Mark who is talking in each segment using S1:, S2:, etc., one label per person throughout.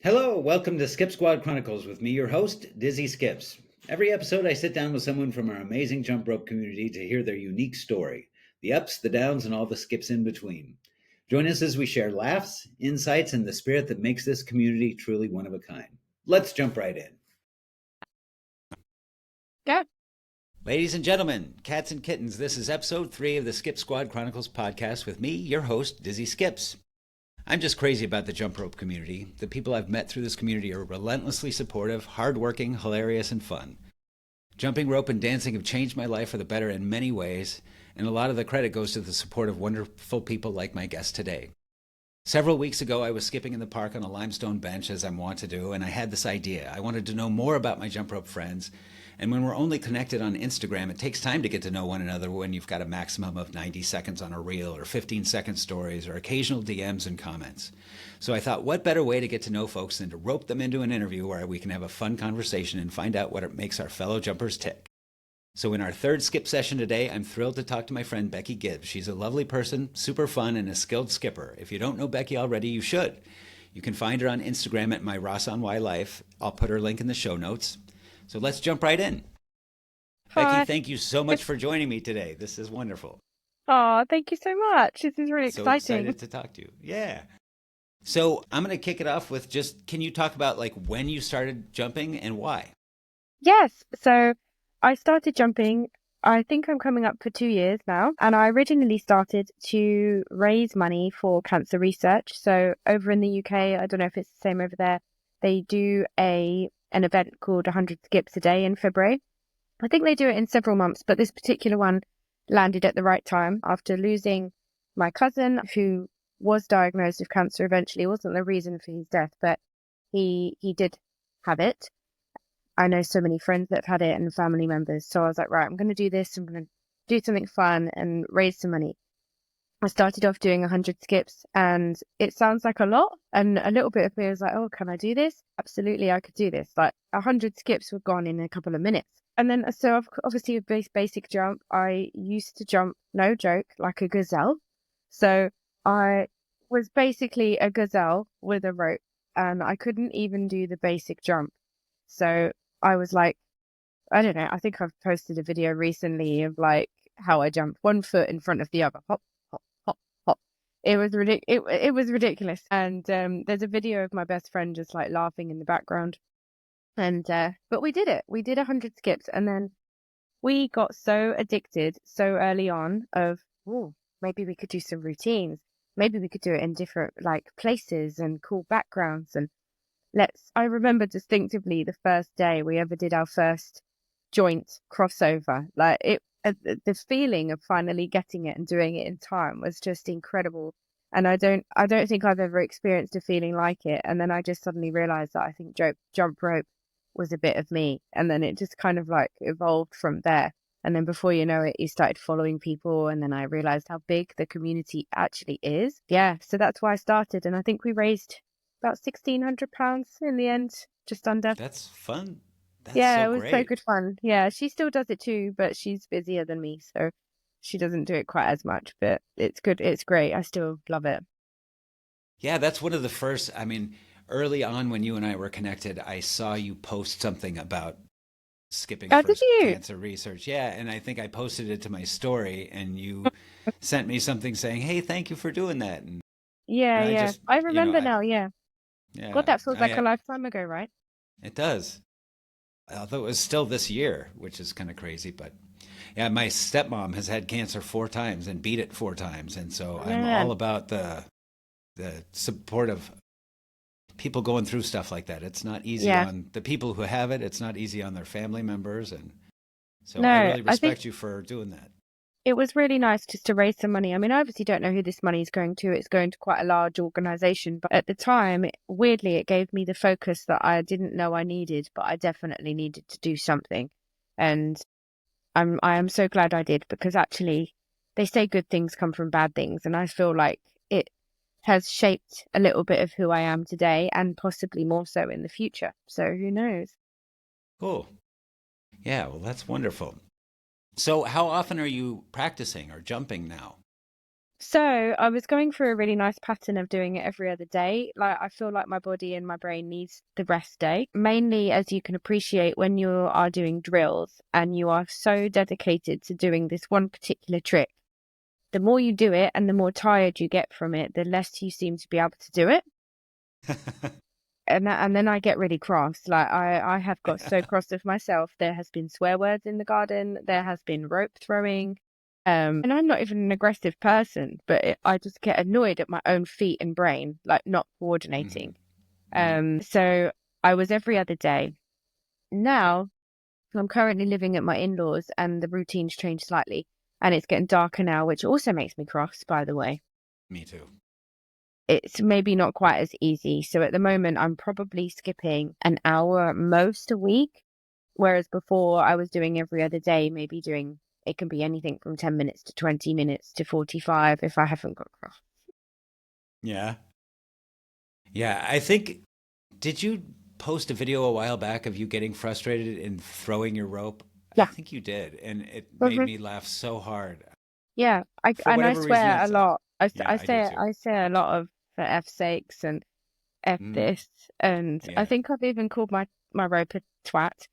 S1: Hello, welcome to Squad Chronicles with me, your host, Dizzy Skips. Every episode, I sit down with someone from our amazing jump rope community to hear their unique story, the ups, the downs, and all the skips in between. Join us as we share laughs, insights, and the spirit that makes this community truly one of a kind. Let's jump right in.
S2: Go.
S1: Ladies and gentlemen, cats and kittens, this is episode 3 of the Skip Squad Chronicles podcast with me, your host, Dizzy Skips. I'm just crazy about the jump rope community. The people I've met through this community are relentlessly supportive, hardworking, hilarious, and fun. Jumping rope and dancing have changed my life for the better in many ways, and a lot of the credit goes to the support of wonderful people like my guest today. Several weeks ago, I was skipping in the park on a limestone bench, as I'm wont to do, and I had this idea. I wanted to know more about my jump rope friends, and when we're only connected on Instagram, it takes time to get to know one another when you've got a maximum of 90 seconds on a reel or 15-second stories or occasional DMs and comments. So I thought, what better way to get to know folks than to rope them into an interview where we can have a fun conversation and find out what makes our fellow jumpers tick. So in our third skip session today, I'm thrilled to talk to my friend Becky Gibbs. She's a lovely person, super fun, and a skilled skipper. If you don't know Becky already, you should. You can find her on Instagram at myrossonYLife. I'll put her link in the show notes. So let's jump right in.
S2: Hi.
S1: Becky, thank you so much for joining me today. This is wonderful.
S2: Oh, thank you so much. This is really
S1: So
S2: exciting.
S1: excited to talk to you. Yeah. So I'm going to kick it off with just, can you talk about like when you started jumping and why?
S2: Yes. So I started jumping. I think I'm coming up for 2 years now. And I originally started to raise money for cancer research. So over in the UK, I don't know if it's the same over there, they do an event called 100 Skips a Day in February. I think they do it in several months, but this particular one landed at the right time after losing my cousin, who was diagnosed with cancer eventually. It wasn't the reason for his death, but he did have it. I know so many friends that have had it and family members. So I was like, right, I'm going to do this. I'm going to do something fun and raise some money. I started off doing 100 skips, and it sounds like a lot. And a little bit of me was like, oh, can I do this? Absolutely, I could do this. Like 100 skips were gone in a couple of minutes. And then, so obviously a basic jump, I used to jump, no joke, like a gazelle. So I was basically a gazelle with a rope, and I couldn't even do the basic jump. So I was like, I don't know, I think I've posted a video recently of like how I jumped one foot in front of the other, hop, hop, hop, hop. It was ridiculous. And there's a video of my best friend just like laughing in the background. And but we did it. We did 100 skips, and then we got so addicted so early on of, oh, maybe we could do some routines. Maybe we could do it in different like places and cool backgrounds. And I remember distinctively the first day we ever did our first joint crossover. Like the feeling of finally getting it and doing it in time was just incredible. And I don't think I've ever experienced a feeling like it. And then I just suddenly realized that I think jump rope was a bit of me. And then it just kind of like evolved from there. And then before you know it, you started following people. And then I realized how big the community actually is. Yeah. So that's why I started. And I think we raised about £1,600 in the end, just under.
S1: That's fun. That's
S2: Yeah,
S1: so
S2: it was so
S1: great.
S2: good fun. Yeah, she still does it too, but she's busier than me, so she doesn't do it quite as much. But it's good. It's great. I still love it.
S1: Yeah, that's one of the first. Early on when you and I were connected, I saw you post something about skipping
S2: Oh,
S1: for
S2: did you?
S1: cancer research. Yeah, and I think I posted it to my story, and you sent me something saying, "Hey, thank you for doing that." And
S2: Yeah,
S1: I
S2: yeah.
S1: just,
S2: I remember now. Yeah. God,
S1: yeah,
S2: that feels like a lifetime ago, right?
S1: it does. Although it was still this year, which is kind of crazy, but yeah, my stepmom has had cancer 4 times and beat it 4 times, and so I'm all
S2: Man,
S1: about the support of people going through stuff like that. It's not easy
S2: yeah.
S1: on the people who have it. It's not easy on their family members, and so I
S2: No,
S1: really
S2: I think
S1: respect you for doing that.
S2: it was really nice just to raise some money. I mean, I obviously don't know who this money is going to. It's going to quite a large organization, but at the time, weirdly, it gave me the focus that I didn't know I needed, but I definitely needed to do something. And I am so glad I did, because actually they say good things come from bad things, and I feel like it has shaped a little bit of who I am today, and possibly more so in the future. So who knows?
S1: Cool. Yeah, well, that's wonderful. So, how often are you practicing or jumping now?
S2: So I was going through a really nice pattern of doing it every other day. Like I feel like my body and my brain needs the rest day. Mainly, as you can appreciate, when you are doing drills and you are so dedicated to doing this one particular trick, the more you do it and the more tired you get from it, the less you seem to be able to do it. And then I get really cross. Like I have got so cross with myself. There has been swear words in the garden. There has been rope throwing. And I'm not even an aggressive person, but I just get annoyed at my own feet and brain, like not coordinating. So I was every other day. Now I'm currently living at my in-laws and the routine's changed slightly and it's getting darker now, which also makes me cross, by the way.
S1: Me too.
S2: It's maybe not quite as easy. So at the moment, I'm probably skipping an hour at most a week, whereas before I was doing every other day, maybe doing, it can be anything from 10 minutes to 20 minutes to 45 if I haven't got cross.
S1: Yeah. Yeah. I think, did you post a video a while back of you getting frustrated and throwing your rope? I
S2: Yeah.
S1: think you did. And it made me laugh so hard.
S2: Yeah.
S1: For
S2: And I
S1: whatever reason,
S2: swear a
S1: it's,
S2: lot.
S1: yeah, I do too.
S2: I say a lot of for F's sakes and F
S1: Mm,
S2: this. And I
S1: yeah.
S2: think I've even called my rope a twat.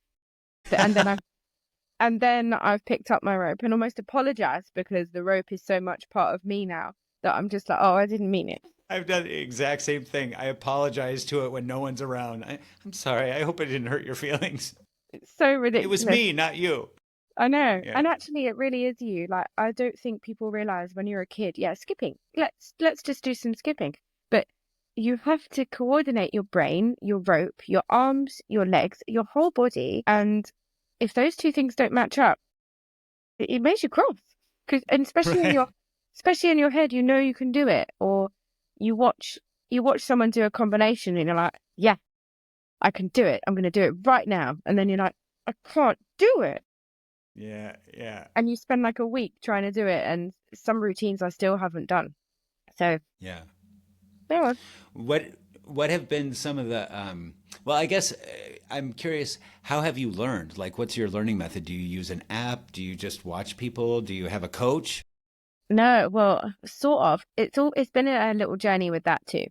S2: And then I've picked up my rope and almost apologized because the rope is so much part of me now that I'm just like, oh, I didn't mean it.
S1: I've done the exact same thing. I apologize to it when no one's around. I'm sorry. I hope I didn't hurt your feelings.
S2: It's so
S1: It was
S2: ridiculous.
S1: me, not you.
S2: I know.
S1: Yeah.
S2: And actually it really is you. Like I don't think people realize when you're a kid, yeah, skipping. Let's just do some skipping. But you have to coordinate your brain, your rope, your arms, your legs, your whole body. And if those two things don't match up, it makes you cross. And
S1: Right.
S2: especially in your head, you know you can do it. Or you watch someone do a combination and you're like, yeah, I can do it. I'm going to do it right now. And then you're like, I can't do it.
S1: Yeah. Yeah.
S2: And you spend like a week trying to do it. And some routines I still haven't done. So,
S1: Yeah.
S2: yeah.
S1: What what have been some of the well, I guess I'm curious, how have you learned? Like what's your learning method? Do you use an app? Do you just watch people? Do you have a coach?
S2: No, well, sort of. It's been a little journey with that too.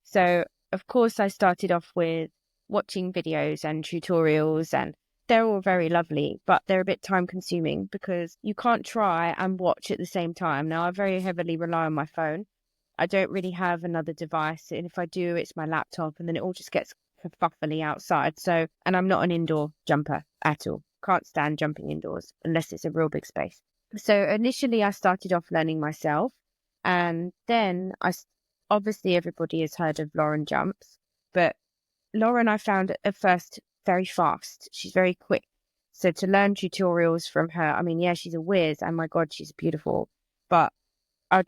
S2: So, of course, I started off with watching videos and tutorials, and they're all very lovely, but they're a bit time consuming because you can't try and watch at the same time. Now, I very heavily rely on my phone. I don't really have another device, and if I do, it's my laptop, and then it all just gets kerfuffly outside. So, and I'm not an indoor jumper at all. Can't stand jumping indoors unless it's a real big space. So initially, I started off learning myself, and then obviously everybody has heard of Lauren jumps, but Lauren I found at first very fast. She's very quick. So to learn tutorials from her, I mean, yeah, she's a whiz, and my God, she's beautiful, but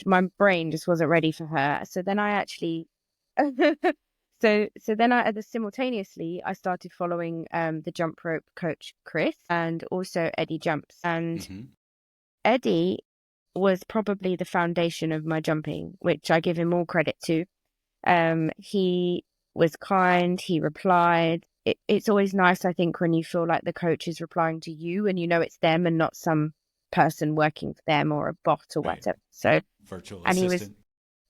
S2: my brain just wasn't ready for her. So then I actually, so then simultaneously I started following the jump rope coach Chris and also Eddie jumps and.
S1: Hmm.
S2: Eddie was probably the foundation of my jumping, which I give him all credit to. He was kind, he replied. It's always nice, I think, when you feel like the coach is replying to you and you know it's them and not some person working for them or a bot or
S1: Right.
S2: whatever. So,
S1: Virtual
S2: and he was,
S1: assistant.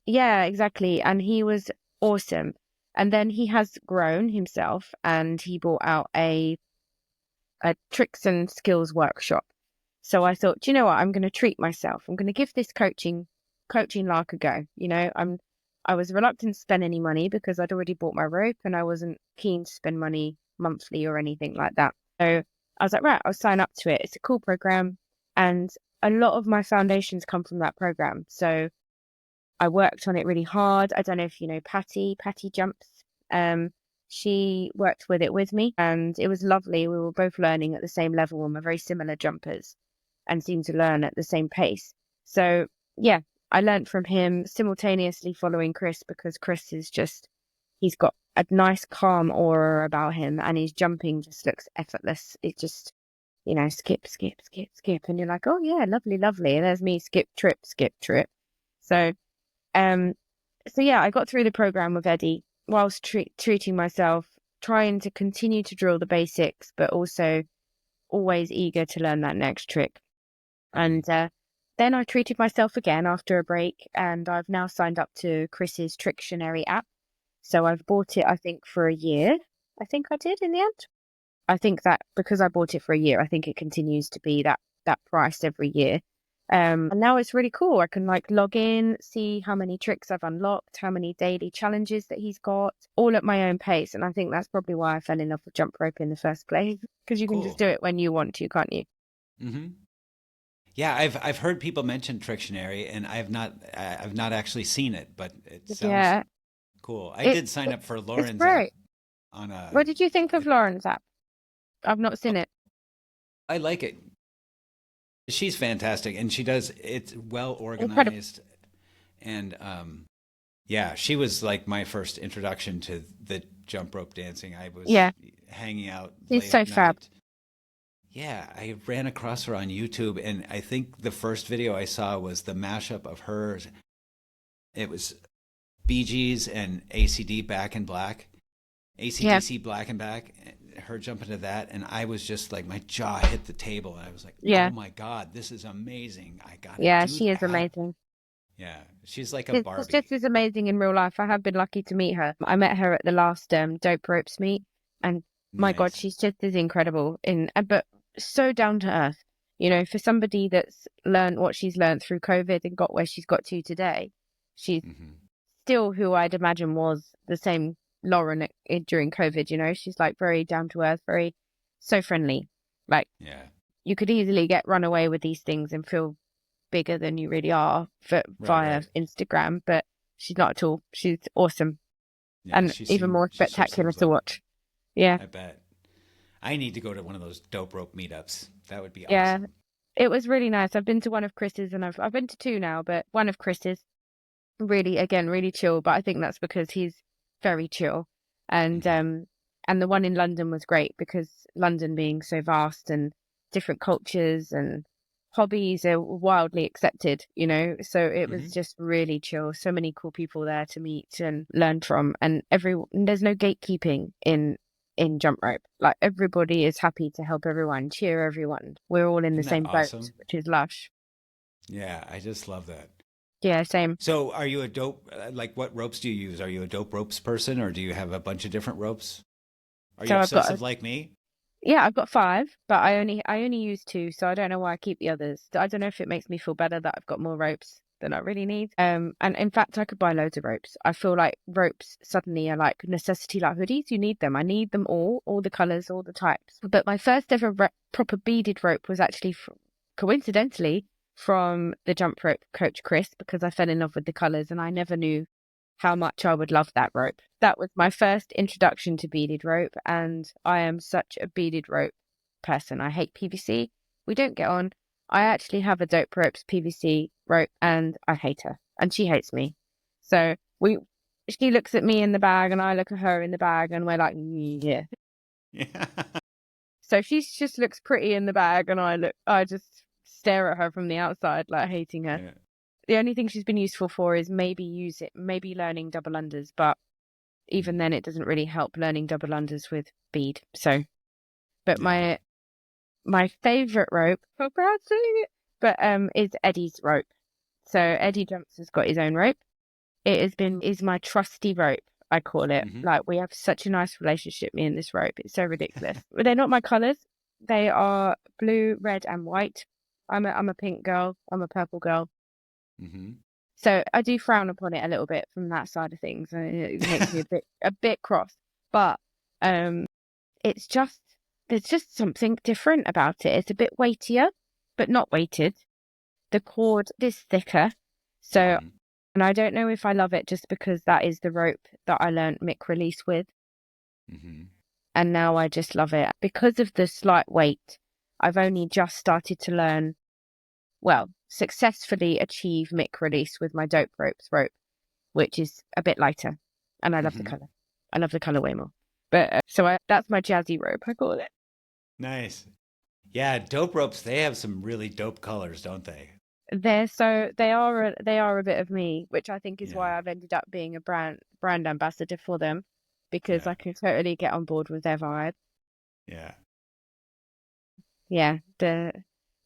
S2: yeah, exactly. And he was awesome. And then he has grown himself and he brought out a tricks and skills workshop. So I thought, do you know what? I'm going to treat myself. I'm going to give this coaching lark a go. I was reluctant to spend any money because I'd already bought my rope and I wasn't keen to spend money monthly or anything like that. So I was like, right, I'll sign up to it. It's a cool program. And a lot of my foundations come from that program. So I worked on it really hard. I don't know if you know Patty Jumps. Um, she worked with it with me and it was lovely. We were both learning at the same level and we're very similar jumpers and seemed to learn at the same pace. So yeah, I learned from him simultaneously following Chris because Chris is just, he's got a nice calm aura about him and his jumping just looks effortless. It just, skip, skip, skip, skip. And you're like, oh yeah, lovely, lovely. And there's me, skip, trip, skip, trip. So um, so yeah, I got through the program with Eddie whilst treating myself, trying to continue to drill the basics, but also always eager to learn that next trick. And Then I treated myself again after a break, and I've now signed up to Chris's Trictionary app. So I've bought it, I think, for a year. I think I did in the end. I think that because I bought it for a year, I think it continues to be that price every year. And now it's really cool. I can like log in, see how many tricks I've unlocked, how many daily challenges that he's got, all at my own pace. And I think that's probably why I fell in love with jump rope in the first place, because you can just
S1: Cool.
S2: do it when you want to, can't you?
S1: Mm-hmm. Yeah, I've heard people mention Trictionary, and I've not actually seen it, but it sounds
S2: Yeah,
S1: cool. I
S2: it,
S1: did sign up for
S2: it's
S1: Lauren's app
S2: great.
S1: on a.
S2: What did you think of Lauren's app? I've not seen it.
S1: I like it. She's fantastic, and she does it's well
S2: Incredible.
S1: organized, and yeah, she was like my first introduction to the jump rope dancing. I was
S2: Yeah,
S1: hanging out
S2: she's
S1: late
S2: so
S1: at
S2: fab.
S1: night. Yeah, I ran across her on YouTube, and I think the first video I saw was the mashup of hers. It was Bee Gees and ACD Back in Black,
S2: Yeah,
S1: ACDC Black and Back, her jumping to that, and I was just like, my jaw hit the table, and I was like, oh
S2: yeah,
S1: my God, this is amazing. I gotta
S2: yeah,
S1: do
S2: she is
S1: that.
S2: amazing.
S1: Yeah, she's like a
S2: She's just
S1: Barbie.
S2: as amazing in real life. I have been lucky to meet her. I met her at the last Dope Ropes meet, and my God,
S1: Nice.
S2: she's just as incredible but so down to earth. You know, for somebody that's learned what she's learned through COVID and got where she's got to today, she's
S1: Hmm.
S2: still who I'd imagine was the same Lauren during COVID. You know, she's like very down to earth, very so friendly. Like
S1: Yeah,
S2: you could easily get run away with these things and feel bigger than you really are
S1: right,
S2: via
S1: right.
S2: Instagram, but she's not at all. She's awesome
S1: Yeah,
S2: and even more
S1: she sure
S2: spectacular
S1: seems
S2: to
S1: like it.
S2: watch. Yeah,
S1: I bet. I need to go to one of those dope rope meetups. That would be
S2: yeah.
S1: awesome.
S2: It was really nice. I've been to one of Chris's and I've been to two now, but one of Chris's really again really chill. But I think that's because he's very chill, and
S1: Hmm.
S2: um and the one in London was great because London being so vast and different cultures and hobbies are wildly accepted, you know. So it was
S1: Hmm.
S2: just really chill. So many cool people there to meet and learn from, and there's no gatekeeping in jump rope. Like everybody is happy to help everyone, cheer everyone. We're all in the
S1: Isn't that
S2: same boat,
S1: awesome?
S2: which is lush.
S1: Yeah, I just love that.
S2: Yeah, same.
S1: So, are you a dope, like, what ropes do you use? Are you a dope ropes person, or do you have a bunch of different ropes? Are you
S2: So
S1: obsessive like me?
S2: yeah, I've got five, but I only use two, so I don't know why I keep the others. I don't know if it makes me feel better that I've got more ropes than I really need. And in fact, I could buy loads of ropes. I feel like ropes suddenly are like necessity, like hoodies. You need them. I need them all the colors, all the types. But my first ever proper beaded rope was actually coincidentally from the jump rope coach Chris, because I fell in love with the colors, and I never knew how much I would love that rope. That was my first introduction to beaded rope, and I am such a beaded rope person. I hate PVC. We don't get on. I actually have a dope ropes PVC rope, and I hate her, and she hates me. So she looks at me in the bag, and I look at her in the bag, and we're like, yeah.
S1: Yeah.
S2: So she just looks pretty in the bag, and I just stare at her from the outside, like hating her.
S1: Yeah.
S2: The only thing she's been useful for is maybe learning double unders, but even
S1: Mhm.
S2: then it doesn't really help learning double unders with bead. So, but
S1: Yeah.
S2: my favorite rope, I'm proud saying it, but is Eddie's rope. So Eddie Jumps has got his own rope. It has been is my trusty rope, I call it.
S1: Hmm.
S2: Like we have such a nice relationship, me and this rope. It's so ridiculous. But they're not my colours. They are blue, red, and white. I'm a pink girl. I'm a purple girl.
S1: Hmm.
S2: So I do frown upon it a little bit from that side of things, and it makes me a bit cross. But um, it's just there's just something different about it. It's a bit weightier, but not weighted. The cord is thicker, so
S1: Hmm.
S2: and I don't know if I love it just because that is the rope that I learned mic release with,
S1: Hmm.
S2: and now I just love it because of the slight weight. I've only just started to learn, well, successfully achieve mic release with my dope ropes rope, which is a bit lighter, and I love the
S1: Hmm.
S2: color. I love the color way more. But that's my jazzy rope, I call it.
S1: Nice. Yeah, dope ropes, they have some really dope colors, don't they?
S2: They are a bit of me, which I think is
S1: Yeah.
S2: why I've ended up being a brand ambassador for them, because
S1: Yeah.
S2: I can totally get on board with their vibe.
S1: Yeah.
S2: Yeah,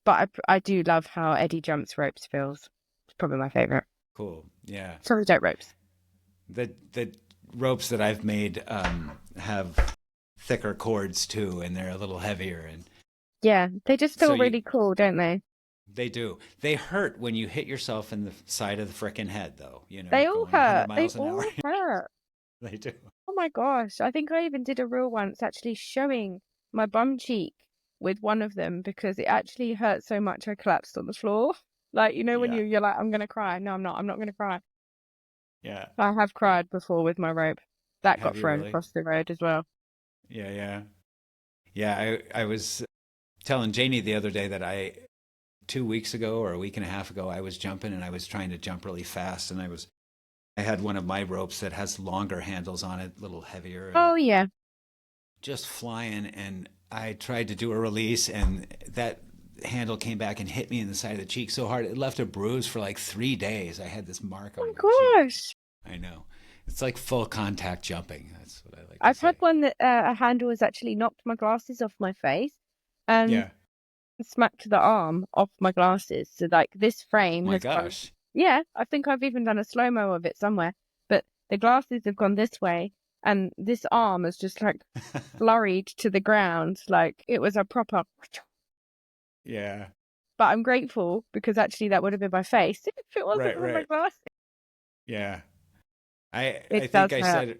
S2: But I do love how Eddie jumps ropes feels. It's probably my favorite.
S1: Cool. Yeah.
S2: Sorry, dope ropes.
S1: The ropes that I've made have thicker cords too, and they're a little heavier, and
S2: Yeah, they just
S1: so
S2: feel really cool, don't they?
S1: they do. They hurt when you hit yourself in the side of the frickin' head, though.
S2: They all
S1: Going 100
S2: hurt. They
S1: miles an hour.
S2: all hurt.
S1: They do.
S2: Oh my gosh. I think I even did a reel once actually showing my bum cheek with one of them because it actually hurt so much I collapsed on the floor. Like, when
S1: Yeah.
S2: you're like, I'm gonna cry. No, I'm not. I'm not gonna cry.
S1: Yeah.
S2: I have cried before with my rope. That got
S1: Have you
S2: thrown
S1: really?
S2: across the road as well.
S1: Yeah, yeah. Yeah, I was telling Janie the other day that 2 weeks ago or a week and a half ago, I was jumping and I was trying to jump really fast. And I had one of my ropes that has longer handles on it, a little heavier, and
S2: Oh yeah.
S1: just flying. And I tried to do a release, and that handle came back and hit me in the side of the cheek so hard it left a bruise for like 3 days. I had this mark
S2: Oh
S1: on
S2: my
S1: my cheek.
S2: gosh.
S1: I know. It's like full contact jumping. That's what I like to
S2: I've had
S1: say.
S2: one that a handle has actually knocked my glasses off my face and
S1: Yeah.
S2: smacked the arm off my glasses. So like this frame
S1: My
S2: has gone.
S1: gosh.
S2: Yeah, I think I've even done a slow-mo of it somewhere. But the glasses have gone this way and this arm has just like flurried to the ground. Like it was a proper.
S1: Yeah.
S2: But I'm grateful because actually that would have been my face if it wasn't
S1: Right,
S2: for my
S1: right.
S2: glasses.
S1: Yeah. I I
S2: It
S1: think
S2: does
S1: I
S2: hurt.
S1: said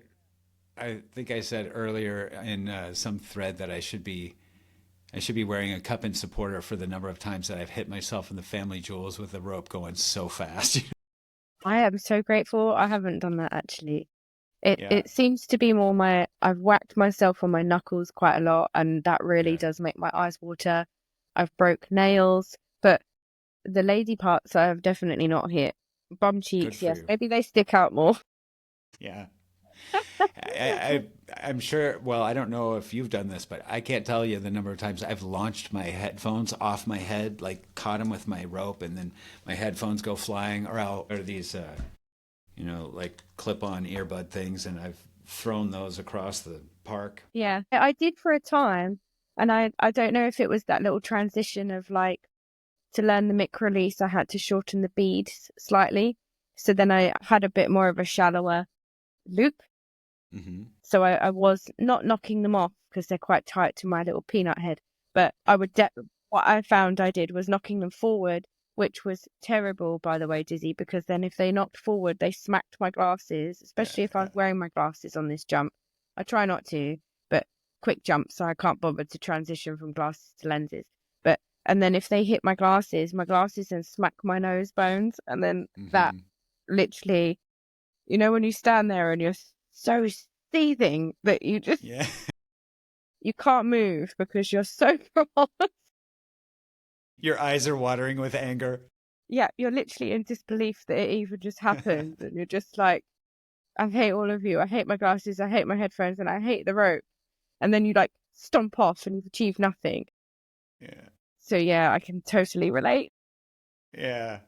S1: I think I said earlier in some thread that I should be wearing a cup and supporter for the number of times that I've hit myself in the family jewels with the rope going so fast.
S2: I am so grateful I haven't done that actually. It
S1: Yeah.
S2: it seems to be more I've whacked myself on my knuckles quite a lot and that really
S1: Yeah.
S2: does make my eyes water. I've broke nails, but the lady parts I have definitely not hit. Bum
S1: Good
S2: cheeks,
S1: for
S2: yes.
S1: you.
S2: Maybe they stick out more.
S1: Yeah. I'm sure. Well, I don't know if you've done this, but I can't tell you the number of times I've launched my headphones off my head, like caught them with my rope, and then my headphones go flying, or these, like clip-on earbud things, and I've thrown those across the park.
S2: Yeah. I did for a time and I don't know if it was that little transition of like to learn the mic release I had to shorten the beads slightly. So then I had a bit more of a shallower loop.
S1: Hmm.
S2: So I was not knocking them off because they're quite tight to my little peanut head. But I would what I found I did was knocking them forward, which was terrible, by the way, Dizzy, because then if they knocked forward, they smacked my glasses,
S1: Yeah,
S2: especially if I
S1: yeah,
S2: was wearing my glasses on this jump. I try not to, but quick jump, so I can't bother to transition from glasses to lenses. And then if they hit my glasses then smack my nose bones, and then that
S1: hmm
S2: literally, when you stand there and you're so seething that
S1: yeah.
S2: you can't move because you're so cross.
S1: Your eyes are watering with anger.
S2: Yeah, you're literally in disbelief that it even just happened, and you're just like, I hate all of you. I hate my glasses. I hate my headphones, and I hate the rope. And then you like stomp off and you've achieved nothing.
S1: Yeah,
S2: So yeah, I can totally relate.
S1: yeah.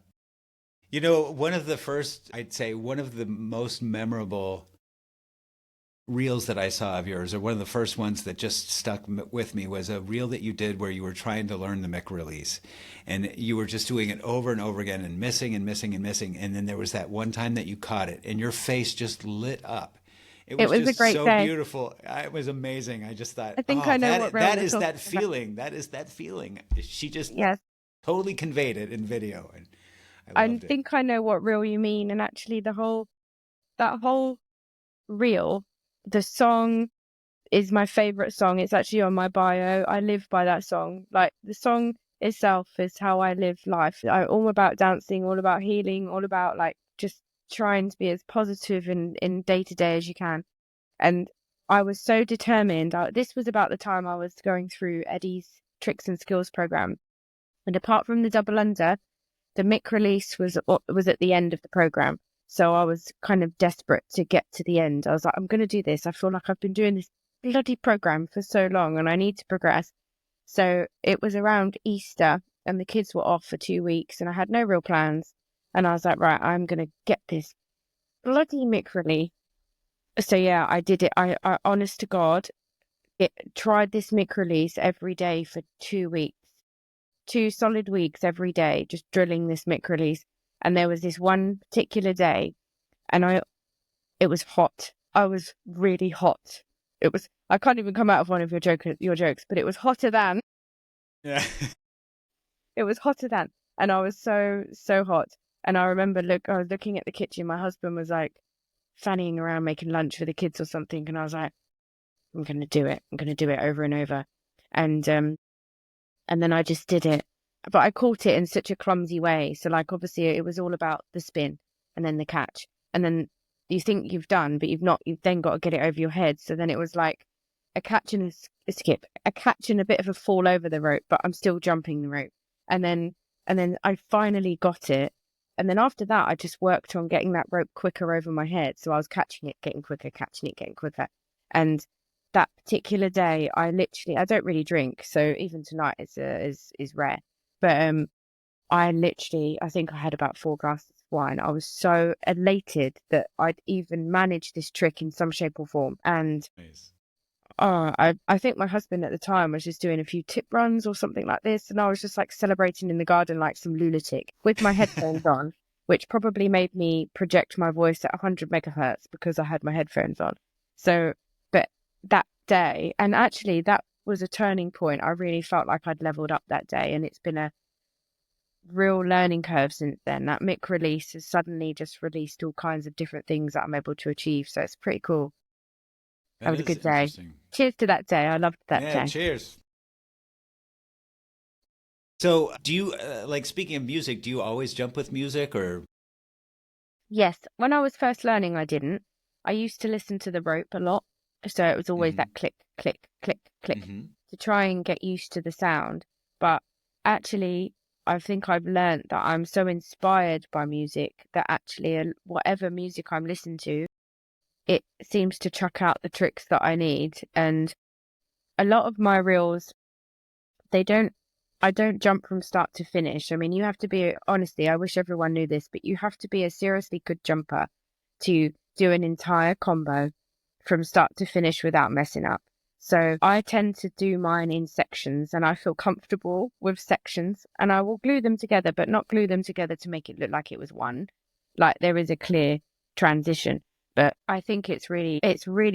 S1: I'd say one of the most memorable reels that I saw of yours, or one of the first ones that just stuck with me, was a reel that you did where you were trying to learn the mic release, and you were just doing it over and over again and missing and missing and missing, and then there was that one time that you caught it, and your face just lit up. It
S2: It
S1: was
S2: was a
S1: just
S2: great
S1: so
S2: day.
S1: beautiful. It was amazing. I just thought,
S2: I think
S1: oh,
S2: I know what reel
S1: that
S2: you're
S1: is that
S2: talking about.
S1: feeling. That is that feeling. She just
S2: Yes,
S1: totally conveyed it in video, and I
S2: I
S1: loved it.
S2: think I know what reel you mean. And actually, that whole reel, the song is my favorite song. It's actually on my bio. I live by that song. Like the song itself is how I live life. I'm all about dancing, all about healing, all about like just trying to be as positive in day to day as you can. And I was so determined. This was about the time I was going through Eddie's tricks and skills program. And apart from the double under, the mic release was at the end of the program. So I was kind of desperate to get to the end. I was like, I'm going to do this. I feel like I've been doing this bloody program for so long and I need to progress. So it was around Easter and the kids were off for 2 weeks and I had no real plans. And I was like, right, I'm going to get this bloody mic release. So yeah, I did it. I honest to God, tried this mic release every day for 2 weeks. 2 solid weeks every day, just drilling this mic release. And there was this one particular day, and it was hot. I was really hot. I can't even come out of one of your jokes, but it was hotter than.
S1: Yeah.
S2: It was hotter than, and I was so hot. And I remember, I was looking at the kitchen. My husband was like fannying around making lunch for the kids or something, and I was like, I'm going to do it. I'm going to do it over and over. And then I just did it, but I caught it in such a clumsy way. So like, obviously it was all about the spin and then the catch, and then you think you've done, but you've not. You've then got to get it over your head. So then it was like a catch and a skip, a catch and a bit of a fall over the rope, but I'm still jumping the rope. And then I finally got it. And then after that, I just worked on getting that rope quicker over my head. So I was catching it, getting quicker, catching it, getting quicker. And that particular day, I don't really drink. So even tonight is rare. But I think I had about 4 glasses of wine. I was so elated that I'd even managed this trick in some shape or form. And
S1: Nice.
S2: I think my husband at the time was just doing a few tip runs or something like this. And I was just like celebrating in the garden like some lunatic with my headphones on, which probably made me project my voice at 100 megahertz because I had my headphones on. So, but that day, and actually that was a turning point. I really felt like I'd leveled up that day, and it's been a real learning curve since then. That mic release has suddenly just released all kinds of different things that I'm able to achieve. So it's pretty cool. That was a good day. Cheers to that day. I loved that day.
S1: Yeah, cheers. So, do you like, speaking of music, do you always jump with music, or?
S2: Yes, when I was first learning, I didn't. I used to listen to the rope a lot, so it was always that click, click, click, click to try and get used to the sound. But actually, I think I've learned that I'm so inspired by music that actually whatever music I'm listening to, it seems to chuck out the tricks that I need. And a lot of my reels, I don't jump from start to finish. I mean, you have to be, honestly, I wish everyone knew this, but you have to be a seriously good jumper to do an entire combo from start to finish without messing up. So I tend to do mine in sections, and I feel comfortable with sections, and I will glue them together, but not glue them together to make it look like it was one. Like there is a clear transition. But I think it's really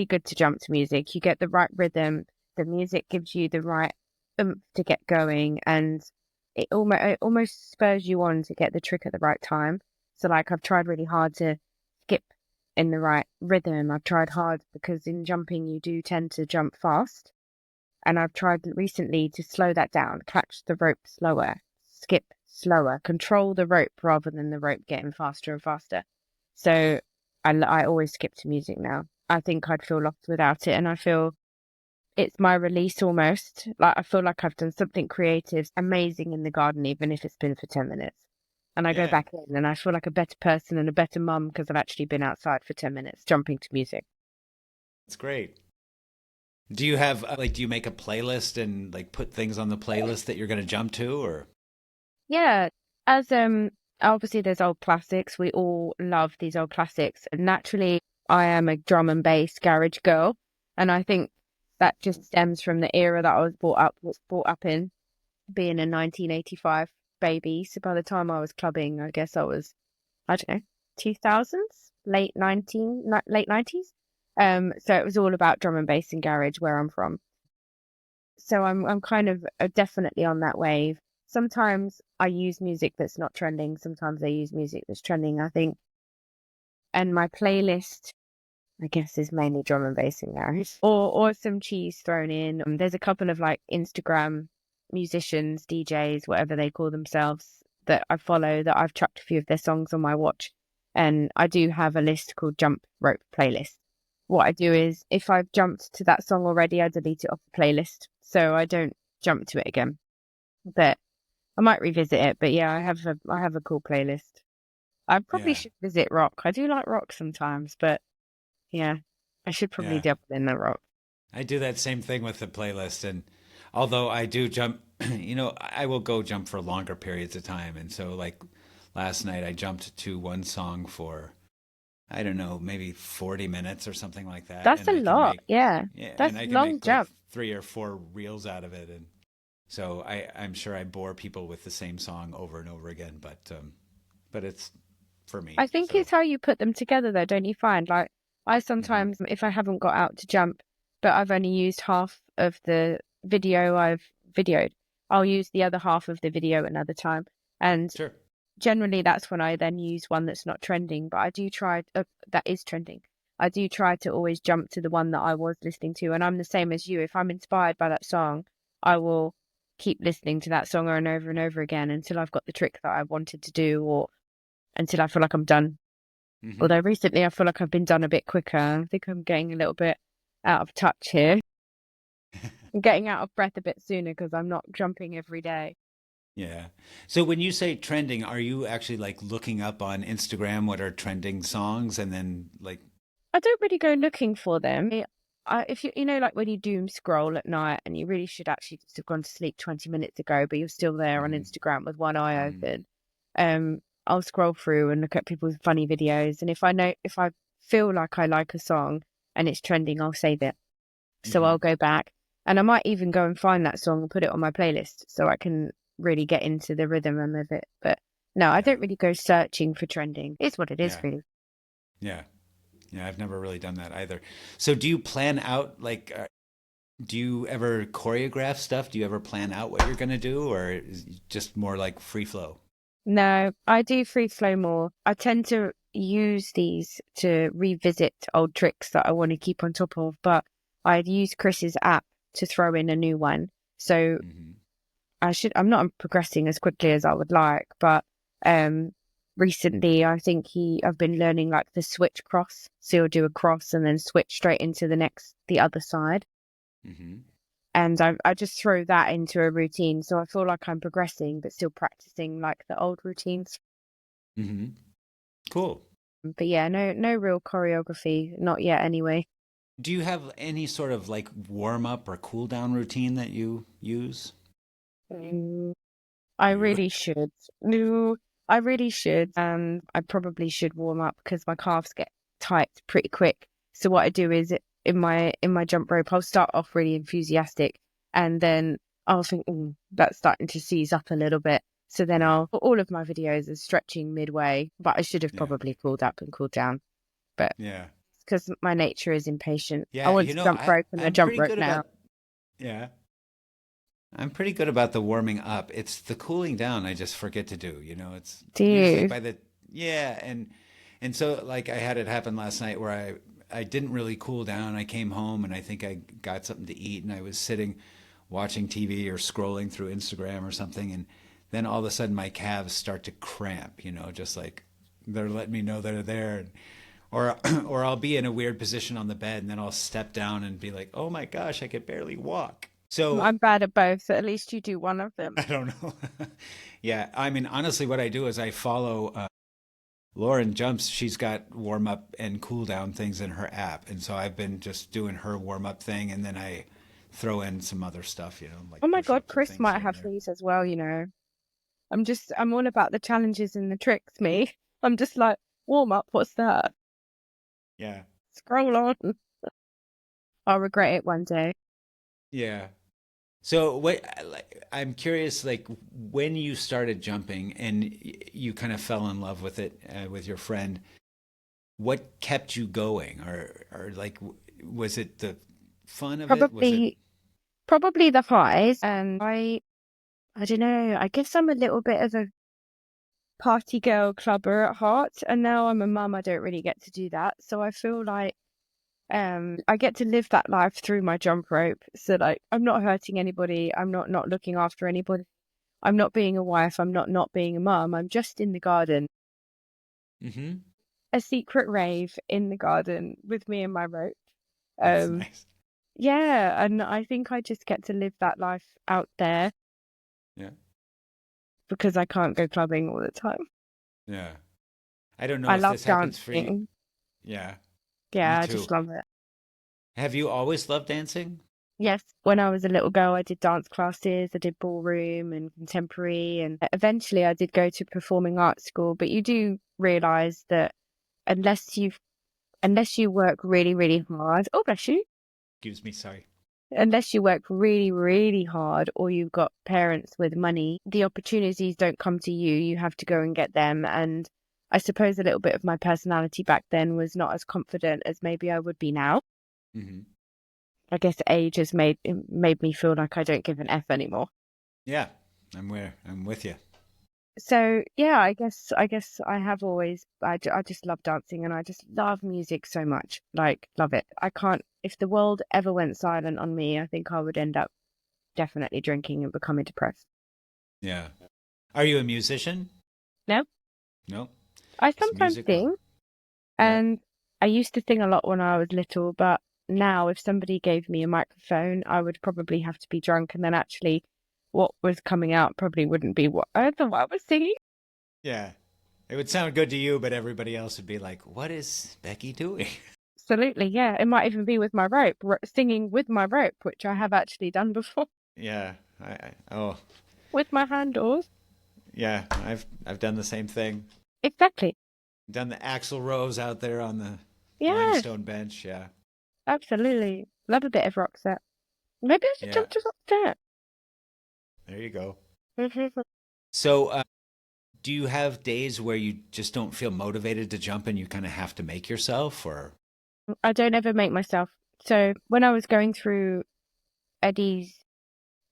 S2: good to jump to music. You get the right rhythm. The music gives you the right to get going, and it almost spurs you on to get the trick at the right time. So like I've tried really hard to skip in the right rhythm. I've tried hard because in jumping you do tend to jump fast, and I've tried recently to slow that down, catch the rope slower, skip slower, control the rope rather than the rope getting faster and faster. So I always skip to music now. I think I'd feel lost without it, and I feel it's my release almost. Like I feel like I've done something creative, amazing in the garden, even if it's been for 10 minutes. And I go back in and I feel like a better person and a better mum because I've actually been outside for 10 minutes jumping to music.
S1: That's great. Do you have do you make a playlist and like put things on the playlist that you're going to jump to, or?
S2: Yeah, as obviously there's old classics. We all love these old classics. And naturally, I am a drum and bass garage girl, and I think that just stems from the era that I was brought up in, being a 1985 baby. So by the time I was clubbing, I guess I was, I don't know, 2000s, late 90s. So it was all about drum and bass and garage where I'm from. So I'm kind of definitely on that wave. Sometimes I use music that's not trending. Sometimes I use music that's trending, I think. And my playlist, I guess, is mainly drum and bass and garage, or some cheese thrown in. There's a couple of like Instagram musicians, DJs, whatever they call themselves, that I follow, that I've chucked a few of their songs on my watch. And I do have a list called Jump Rope Playlist. What I do is if I've jumped to that song already, I delete it off the playlist, so I don't jump to it again. But I might revisit it. But yeah, I have a cool playlist. I probably should visit rock. I do like rock sometimes, but yeah, I should probably dabble in the rock.
S1: I do that same thing with the playlist, and although I do jump, I will go jump for longer periods of time, and so like last night I jumped to one song for, I don't know, maybe 40 minutes or something like that.
S2: That's
S1: and
S2: a lot. Yeah.
S1: Yeah,
S2: That's
S1: and I
S2: a
S1: can
S2: long
S1: make like
S2: jump.
S1: 3 or 4 reels out of it, and So I'm sure I bore people with the same song over and over again, but it's for me.
S2: I think
S1: So
S2: it's how you put them together, though, don't you find? Like, I
S1: hmm
S2: sometimes, if I haven't got out to jump, but I've only used half of the video I've videoed, I'll use the other half of the video another time. And
S1: sure.
S2: generally, that's when I then use one that's not trending, but I do try, that is trending. I do try to always jump to the one that I was listening to. And I'm the same as you. If I'm inspired by that song, I will keep listening to that song over and over again until I've got the trick that I wanted to do or until I feel like I'm done.
S1: hmm
S2: Although recently I feel like I've been done a bit quicker. I think I'm getting a little bit out of touch here. I'm getting out of breath a bit sooner because I'm not jumping every day.
S1: Yeah. So when you say trending, are you actually like looking up on Instagram what are trending songs and then like,
S2: I don't really go looking for them. If you know, like when you doom scroll at night and you really should actually just have gone to sleep 20 minutes ago, but you're still there on
S1: mhm,
S2: Instagram with one eye
S1: mhm,
S2: open, I'll scroll through and look at people's funny videos. And if I feel like I like a song and it's trending, I'll save it. So I'll
S1: mhm.
S2: go back and I might even go and find that song and put it on my playlist so I can really get into the rhythm of it. But no, I
S1: Yeah.
S2: don't really go searching for trending. It's what it is,
S1: Yeah.
S2: really.
S1: Yeah. Yeah. I've never really done that either. So do you plan out like, do you ever choreograph stuff? Do you ever plan out what you're going to do or is it just more like free flow?
S2: No, I do free flow more. I tend to use these to revisit old tricks that I want to keep on top of, but I'd use Chris's app to throw in a new one. So
S1: hmm
S2: I'm not progressing as quickly as I would like, but um recently I've been learning like the switch cross. So you'll do a cross and then switch straight into the other side.
S1: hmm
S2: And I just throw that into a routine. So I feel like I'm progressing, but still practicing like the old routines.
S1: hmm Cool.
S2: But yeah, no real choreography, not yet anyway.
S1: Do you have any sort of like warm up or cool down routine that you use?
S2: Mm, I
S1: You.
S2: really should. No, I really should. And I probably should warm up because my calves get tight pretty quick. So what I do is in my jump rope, I'll start off really enthusiastic and then I'll think, that's starting to seize up a little bit. So then
S1: Yeah.
S2: I'll put all of my videos as stretching midway, but I should have
S1: Yeah.
S2: probably cooled up and cooled down. But
S1: Yeah.
S2: because my nature is impatient, I
S1: Yeah.
S2: want to jump rope and I
S1: I'm
S2: jump
S1: pretty
S2: rope
S1: good
S2: now.
S1: about, yeah. I'm pretty good about the warming up. It's the cooling down I just forget to do. It's
S2: Do
S1: usually
S2: you?
S1: by the yeah, and so like I had it happen last night where I didn't really cool down. I came home and I think I got something to eat and I was sitting watching TV or scrolling through Instagram or something and then all of a sudden my calves start to cramp, just like they're letting me know they're there. Or or I'll be in a weird position on the bed and then I'll step down and be like, "Oh my gosh, I could barely walk." So
S2: I'm bad at both, so at least you do one of them.
S1: I don't know. Yeah, I mean, honestly, what I do is I follow Lauren Jumps. She's got warm up and cool down things in her app, and so I've been just doing her warm up thing, and then I throw in some other stuff, like
S2: Oh my
S1: push
S2: God,
S1: ups and
S2: Chris
S1: things
S2: might
S1: here and
S2: have
S1: there.
S2: these as well, you know. I'm all about the challenges and the tricks, me. I'm just like, warm up, what's that?
S1: Yeah,
S2: Scroll on. I'll regret it one day.
S1: yeah. So what? Like, I'm curious, like when you started jumping and you kind of fell in love with it with your friend. What kept you going, or like, was it the fun of it? Was it?
S2: Probably probably the highs. And I don't know, I guess I'm a little bit of a party girl clubber at heart. And now I'm a mum, I don't really get to do that. So I feel like I get to live that life through my jump rope. So like I'm not hurting anybody, I'm not looking after anybody, I'm not being a wife, I'm not being a mum, I'm just in the garden,
S1: Mm-hmm.
S2: a secret rave in the garden with me and my rope.
S1: That's
S2: um
S1: nice.
S2: yeah, and I think I just get to live that life out there
S1: Yeah.
S2: because I can't go clubbing all the time.
S1: Yeah. I don't know
S2: I
S1: if
S2: love
S1: this happens for you.
S2: dancing.
S1: Yeah, me
S2: Yeah, I just
S1: too.
S2: love it.
S1: Have you always loved dancing?
S2: Yes, when I was a little girl, I did dance classes, I did ballroom and contemporary, and eventually I did go to performing arts school. But you do realize that unless you unless you work really, really hard, oh bless you,
S1: Excuse me, sorry.
S2: unless you work really, really hard or you've got parents with money, the opportunities don't come to you. You have to go and get them. And I suppose a little bit of my personality back then was not as confident as maybe I would be now.
S1: Hmm.
S2: I guess age has made me feel like I don't give an F anymore.
S1: Yeah, I'm with you.
S2: So yeah, I guess I have always I just love dancing and I just love music so much. Like love it. I can't if the world ever went silent on me, I think I would end up definitely drinking and becoming depressed.
S1: Yeah. Are you a musician?
S2: No,
S1: No.
S2: I
S1: It's
S2: sometimes
S1: music.
S2: sing,
S1: Yeah.
S2: and I used to sing a lot when I was little, but now if somebody gave me a microphone, I would probably have to be drunk, and then actually what was coming out probably wouldn't be what I thought I was singing.
S1: Yeah. It would sound good to you, but everybody else would be like, "What is Becky doing?"
S2: Absolutely, yeah. It might even be with my rope, singing with my rope, which I have actually done before
S1: Yeah. Oh,
S2: with my handles.
S1: yeah. I've done the same thing.
S2: Exactly.
S1: Done the axle rows out there on the
S2: Yes,
S1: limestone bench. Yeah.
S2: absolutely. Love a bit of rock set. Maybe I should
S1: Yeah.
S2: jump to rock
S1: There you go.
S2: set.
S1: So, do you have days where you just don't feel motivated to jump and you kind of have to make yourself, or?
S2: I don't ever make myself. So when I was going through Eddie's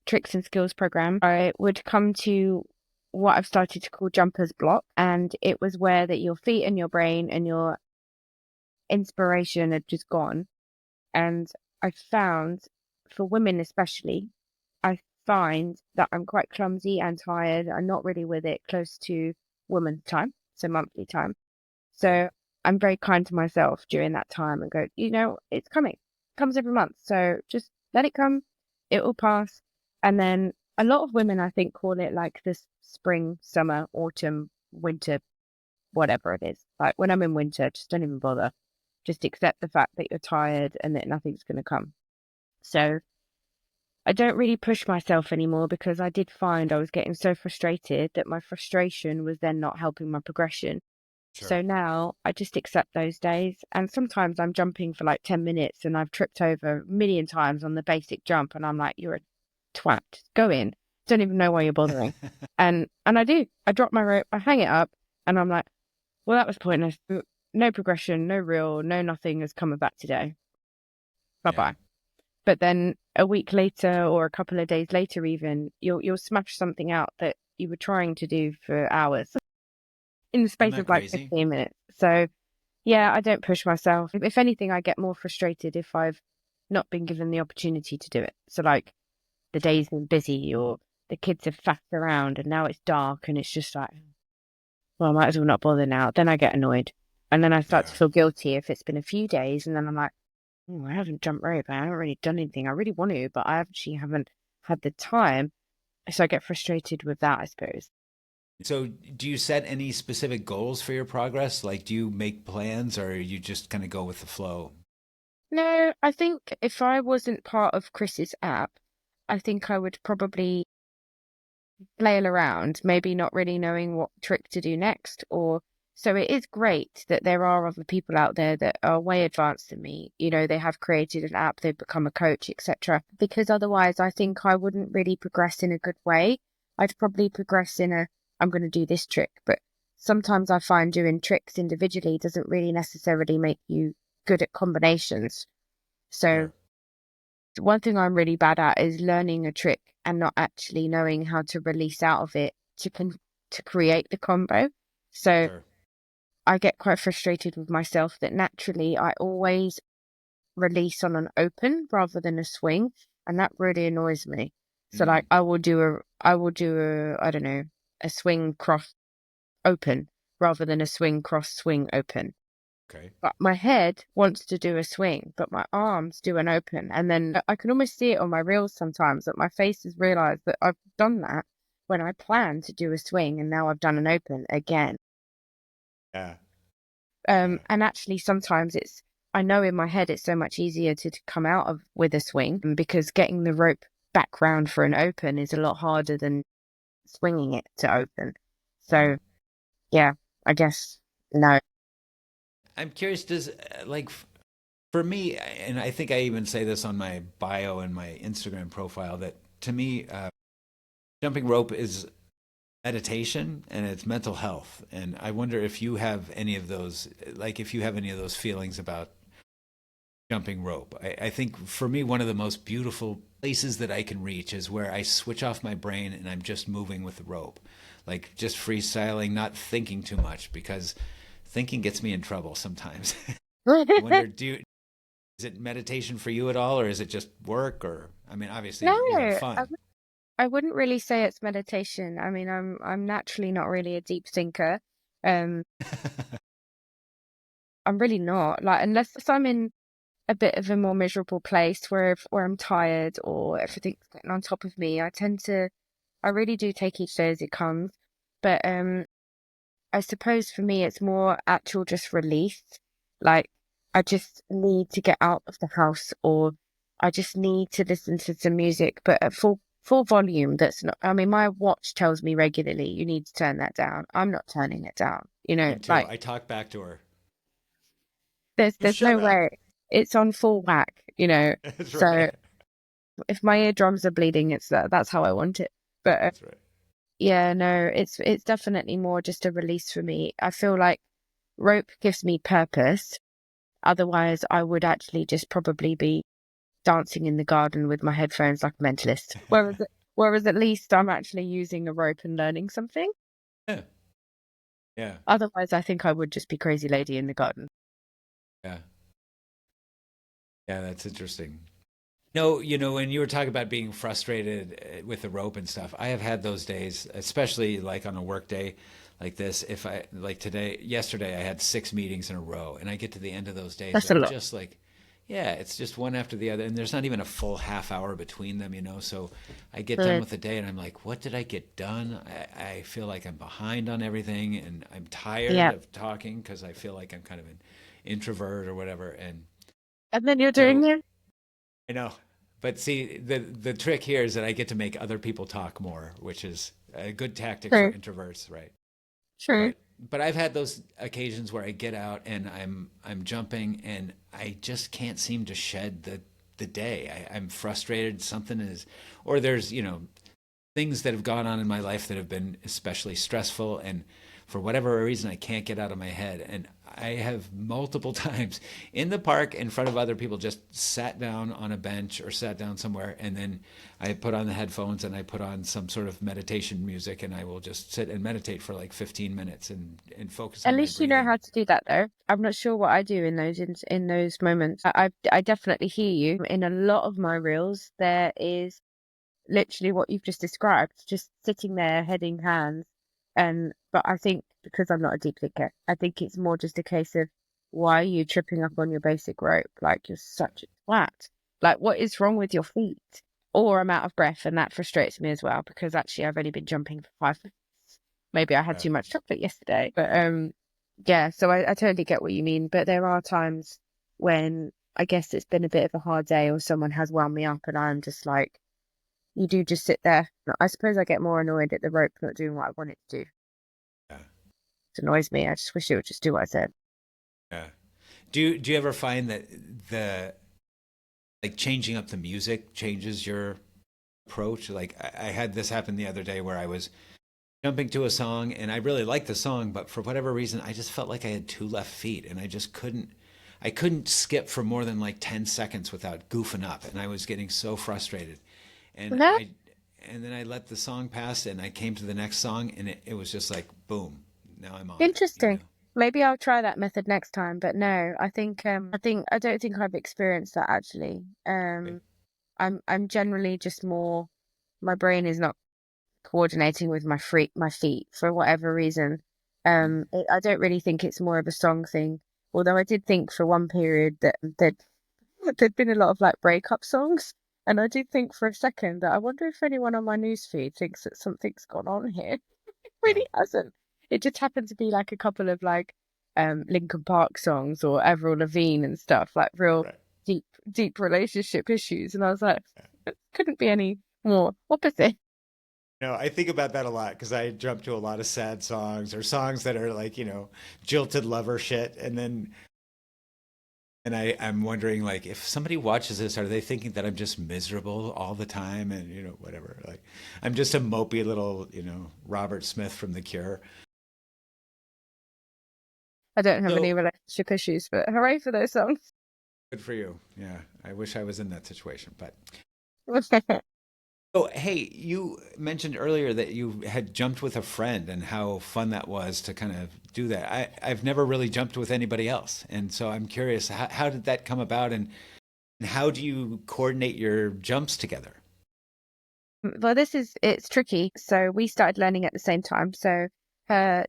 S2: tricks and skills program, I would come to what I've started to call jumper's block. And it was where that your feet and your brain and your inspiration had just gone. And I found, for women especially, I find that I'm quite clumsy and tired. I'm not really with it close to woman's time, so monthly time.
S1: Okay.
S2: So I'm very kind to myself during that time and go, it's coming. It comes every month. So just let it come. It will pass. And then a lot of women, I think, call it like this spring, summer, autumn, winter, whatever it is. Like when I'm in winter, just don't even bother. Just accept the fact that you're tired and that nothing's going to come. So I don't really push myself anymore because I did find I was getting so frustrated that my frustration was then not helping my progression.
S1: Sure.
S2: So now I just accept those days. And sometimes I'm jumping for like 10 minutes and I've tripped over a million times on the basic jump. And I'm like, you're a twat. Just go in. Don't even know why you're bothering. And I do. I drop my rope, I hang it up, and I'm like, well, that was pointless. No progression, no reel, no nothing has come of that today. Bye
S1: Yeah.
S2: bye. But then a week later or a couple of days later, even you'll smash something out that you were trying to do for hours in the
S1: Isn't
S2: space
S1: that
S2: of like
S1: crazy?
S2: 15 minutes. So yeah, I don't push myself. If anything, I get more frustrated if I've not been given the opportunity to do it. So like the day's been busy or the kids have faffed around and now it's dark and it's just like, well, I might as well not bother now. Then I get annoyed. And then I start to
S1: Yeah.
S2: feel guilty if it's been a few days and then I'm like, oh, I haven't jumped rope. I haven't really done anything. I really want to, but I actually haven't had the time. So I get frustrated with that, I suppose.
S1: So, do you set any specific goals for your progress? Like, do you make plans or you just kind of go with the flow?
S2: No, I think if I wasn't part of Chris's app, I think I would probably flail around, maybe not really knowing what trick to do next. Or so it is great that there are other people out there that are way advanced than me. They have created an app, they've become a coach, etc. Because otherwise, I think I wouldn't really progress in a good way. I'd probably progress in I'm going to do this trick, but sometimes I find doing tricks individually doesn't really necessarily make you good at combinations. So
S1: Sure.
S2: one thing I'm really bad at is learning a trick and not actually knowing how to release out of it to create the combo. So
S1: Sure.
S2: I get quite frustrated with myself that naturally I always release on an open rather than a swing, and that really annoys me. So like
S1: Mm,
S2: I will do a I don't know, a swing cross open rather than a swing cross swing open.
S1: okay.
S2: But my head wants to do a swing, but my arms do an open. And then I can almost see it on my reels sometimes that my face has realized that I've done that when I planned to do a swing and now I've done an open again.
S1: Yeah. Yeah.
S2: And actually sometimes I know in my head it's so much easier to come out of with a swing because getting the rope back round for an open is a lot harder than swinging it to open.
S1: Mm.
S2: So yeah, I guess no.
S1: I'm curious, does For me, and I think I even say this on my bio and my Instagram profile, that to me, jumping rope is meditation and it's mental health. And I wonder if you have any of those, like if you have any of those feelings about jumping rope. I think for me, one of the most beautiful places that I can reach is where I switch off my brain and I'm just moving with the rope, like just freestyling, not thinking too much because thinking gets me in trouble sometimes. I wonder, is it meditation for you at all, or is it just work? Or, I mean, obviously
S2: No,
S1: you have
S2: I,
S1: fun.
S2: I wouldn't really say it's meditation. I mean, I'm naturally not really a deep thinker. Um, I'm really not. Like, unless I'm in a bit of a more miserable place where I'm tired or everything's getting on top of me, I really do take each day as it comes. But I suppose for me it's more actual just release. Like I just need to get out of the house, or I just need to listen to some music, but at full volume. That's not, I mean, my watch tells me regularly you need to turn that down. I'm not turning it down.
S1: Mine too.
S2: Like
S1: I talk back to her. Just
S2: there's
S1: shut
S2: no
S1: up.
S2: way it's on full whack.
S1: That's
S2: So
S1: right.
S2: if my eardrums are bleeding, that's how I want it. But
S1: That's right.
S2: yeah, no, it's definitely more just a release for me. I feel like rope gives me purpose. Otherwise, I would actually just probably be dancing in the garden with my headphones like a mentalist. Whereas at least I'm actually using a rope and learning something.
S1: Yeah. Yeah.
S2: Otherwise, I think I would just be crazy lady in the garden.
S1: Yeah. Yeah. That's interesting. No, when you were talking about being frustrated with the rope and stuff, I have had those days, especially like on a work day like this. If I, like yesterday, I had 6 meetings in a row, and I get to the end of those days,
S2: That's a
S1: I'm
S2: lot.
S1: just like, yeah, it's just one after the other, and there's not even a full half hour between them. So I get done
S2: Mm.
S1: with the day, and I'm like, what did I get done? I feel like I'm behind on everything, and I'm tired
S2: Yeah.
S1: of talking because I feel like I'm kind of an introvert or whatever, and
S2: And then you're doing
S1: so
S2: it?
S1: I know. But see, the trick here is that I get to make other people talk more, which is a good tactic for
S2: True.
S1: introverts, right?
S2: True.
S1: But I've had those occasions where I get out and I'm jumping and I just can't seem to shed the day. I'm frustrated. Something is, or there's things that have gone on in my life that have been especially stressful, and for whatever reason I can't get out of my head. And I have multiple times in the park in front of other people just sat down on a bench or sat down somewhere, and then I put on the headphones and I put on some sort of meditation music, and I will just sit and meditate for like 15 minutes and focus
S2: At
S1: on my
S2: least you know
S1: breathing.
S2: how to do that, though. I'm not sure what I do in those moments. I definitely hear you. In a lot of my reels, there is literally what you've just described, just sitting there, head in hands. And but I think because I'm not a deep thinker, I think it's more just a case of why are you tripping up on your basic rope? Like you're such a twat. Like what is wrong with your feet? Or I'm out of breath, and that frustrates me as well because actually I've only been jumping for 5 minutes. Maybe I had
S1: Uh,
S2: too much chocolate yesterday, but yeah. So I totally get what you mean. But there are times when I guess it's been a bit of a hard day, or someone has wound me up, and I'm just like you do just sit there. I suppose I get more annoyed at the rope not doing what I want it to do.
S1: yeah,
S2: It annoys me. I just wish it would just do what I said.
S1: yeah. Do you ever find that the like changing up the music changes your approach? Like I had this happen the other day where I was jumping to a song and I really liked the song, but for whatever reason, I just felt like I had two left feet and I couldn't skip for more than like 10 seconds without goofing up. And I was getting so frustrated. And
S2: No,
S1: and then I let the song pass and I came to the next song and it was just like, boom, now I'm on it.
S2: interesting. Maybe I'll try that method next time. But no, I don't think I've experienced that actually.
S1: Right?
S2: I'm generally just more. My brain is not coordinating with my feet for whatever reason. I don't really think it's more of a song thing. Although I did think for one period that there'd been a lot of like breakup songs. And I did think for a second that I wonder if anyone on my newsfeed thinks that something's gone on here. It
S1: Yeah,
S2: really hasn't. It just happened to be like a couple of like Linkin Park songs or Avril Lavigne and stuff, like real
S1: right.
S2: deep relationship issues. And I was like, it couldn't be any more opposite.
S1: No, I think about that a lot because I jump to a lot of sad songs or songs that are like, jilted lover shit. And then And I'm wondering, like, if somebody watches this, are they thinking that I'm just miserable all the time and, whatever? Like, I'm just a mopey little, Robert Smith from The Cure.
S2: I don't have any
S1: So
S2: relationship issues, but hooray for those songs.
S1: good for you. Yeah, I wish I was in that situation. But oh, hey, you mentioned earlier that you had jumped with a friend and how fun that was to kind of do that. I've never really jumped with anybody else. And so I'm curious, how did that come about and how do you coordinate your jumps together?
S2: Well, it's tricky. So we started learning at the same time. So her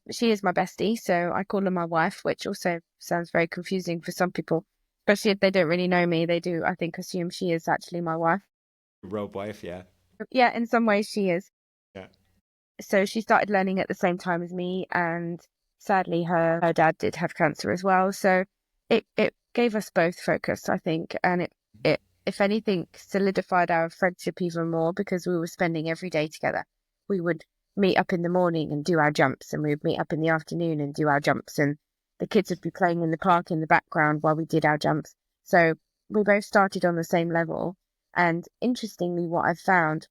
S2: she is my bestie, so I call her my wife, which also sounds very confusing for some people, especially if they don't really know me. They do, I think, assume she is actually my wife.
S1: Rope wife, yeah.
S2: Yeah, in some ways she is.
S1: Yeah.
S2: So she started learning at the same time as me, and sadly her dad did have cancer as well. So it gave us both focus, I think, and it if anything solidified our friendship even more because we were spending every day together. We would meet up in the morning and do our jumps, and we would meet up in the afternoon and do our jumps, and the kids would be playing in the park in the background while we did our jumps. So we both started on the same level. And interestingly, what I've found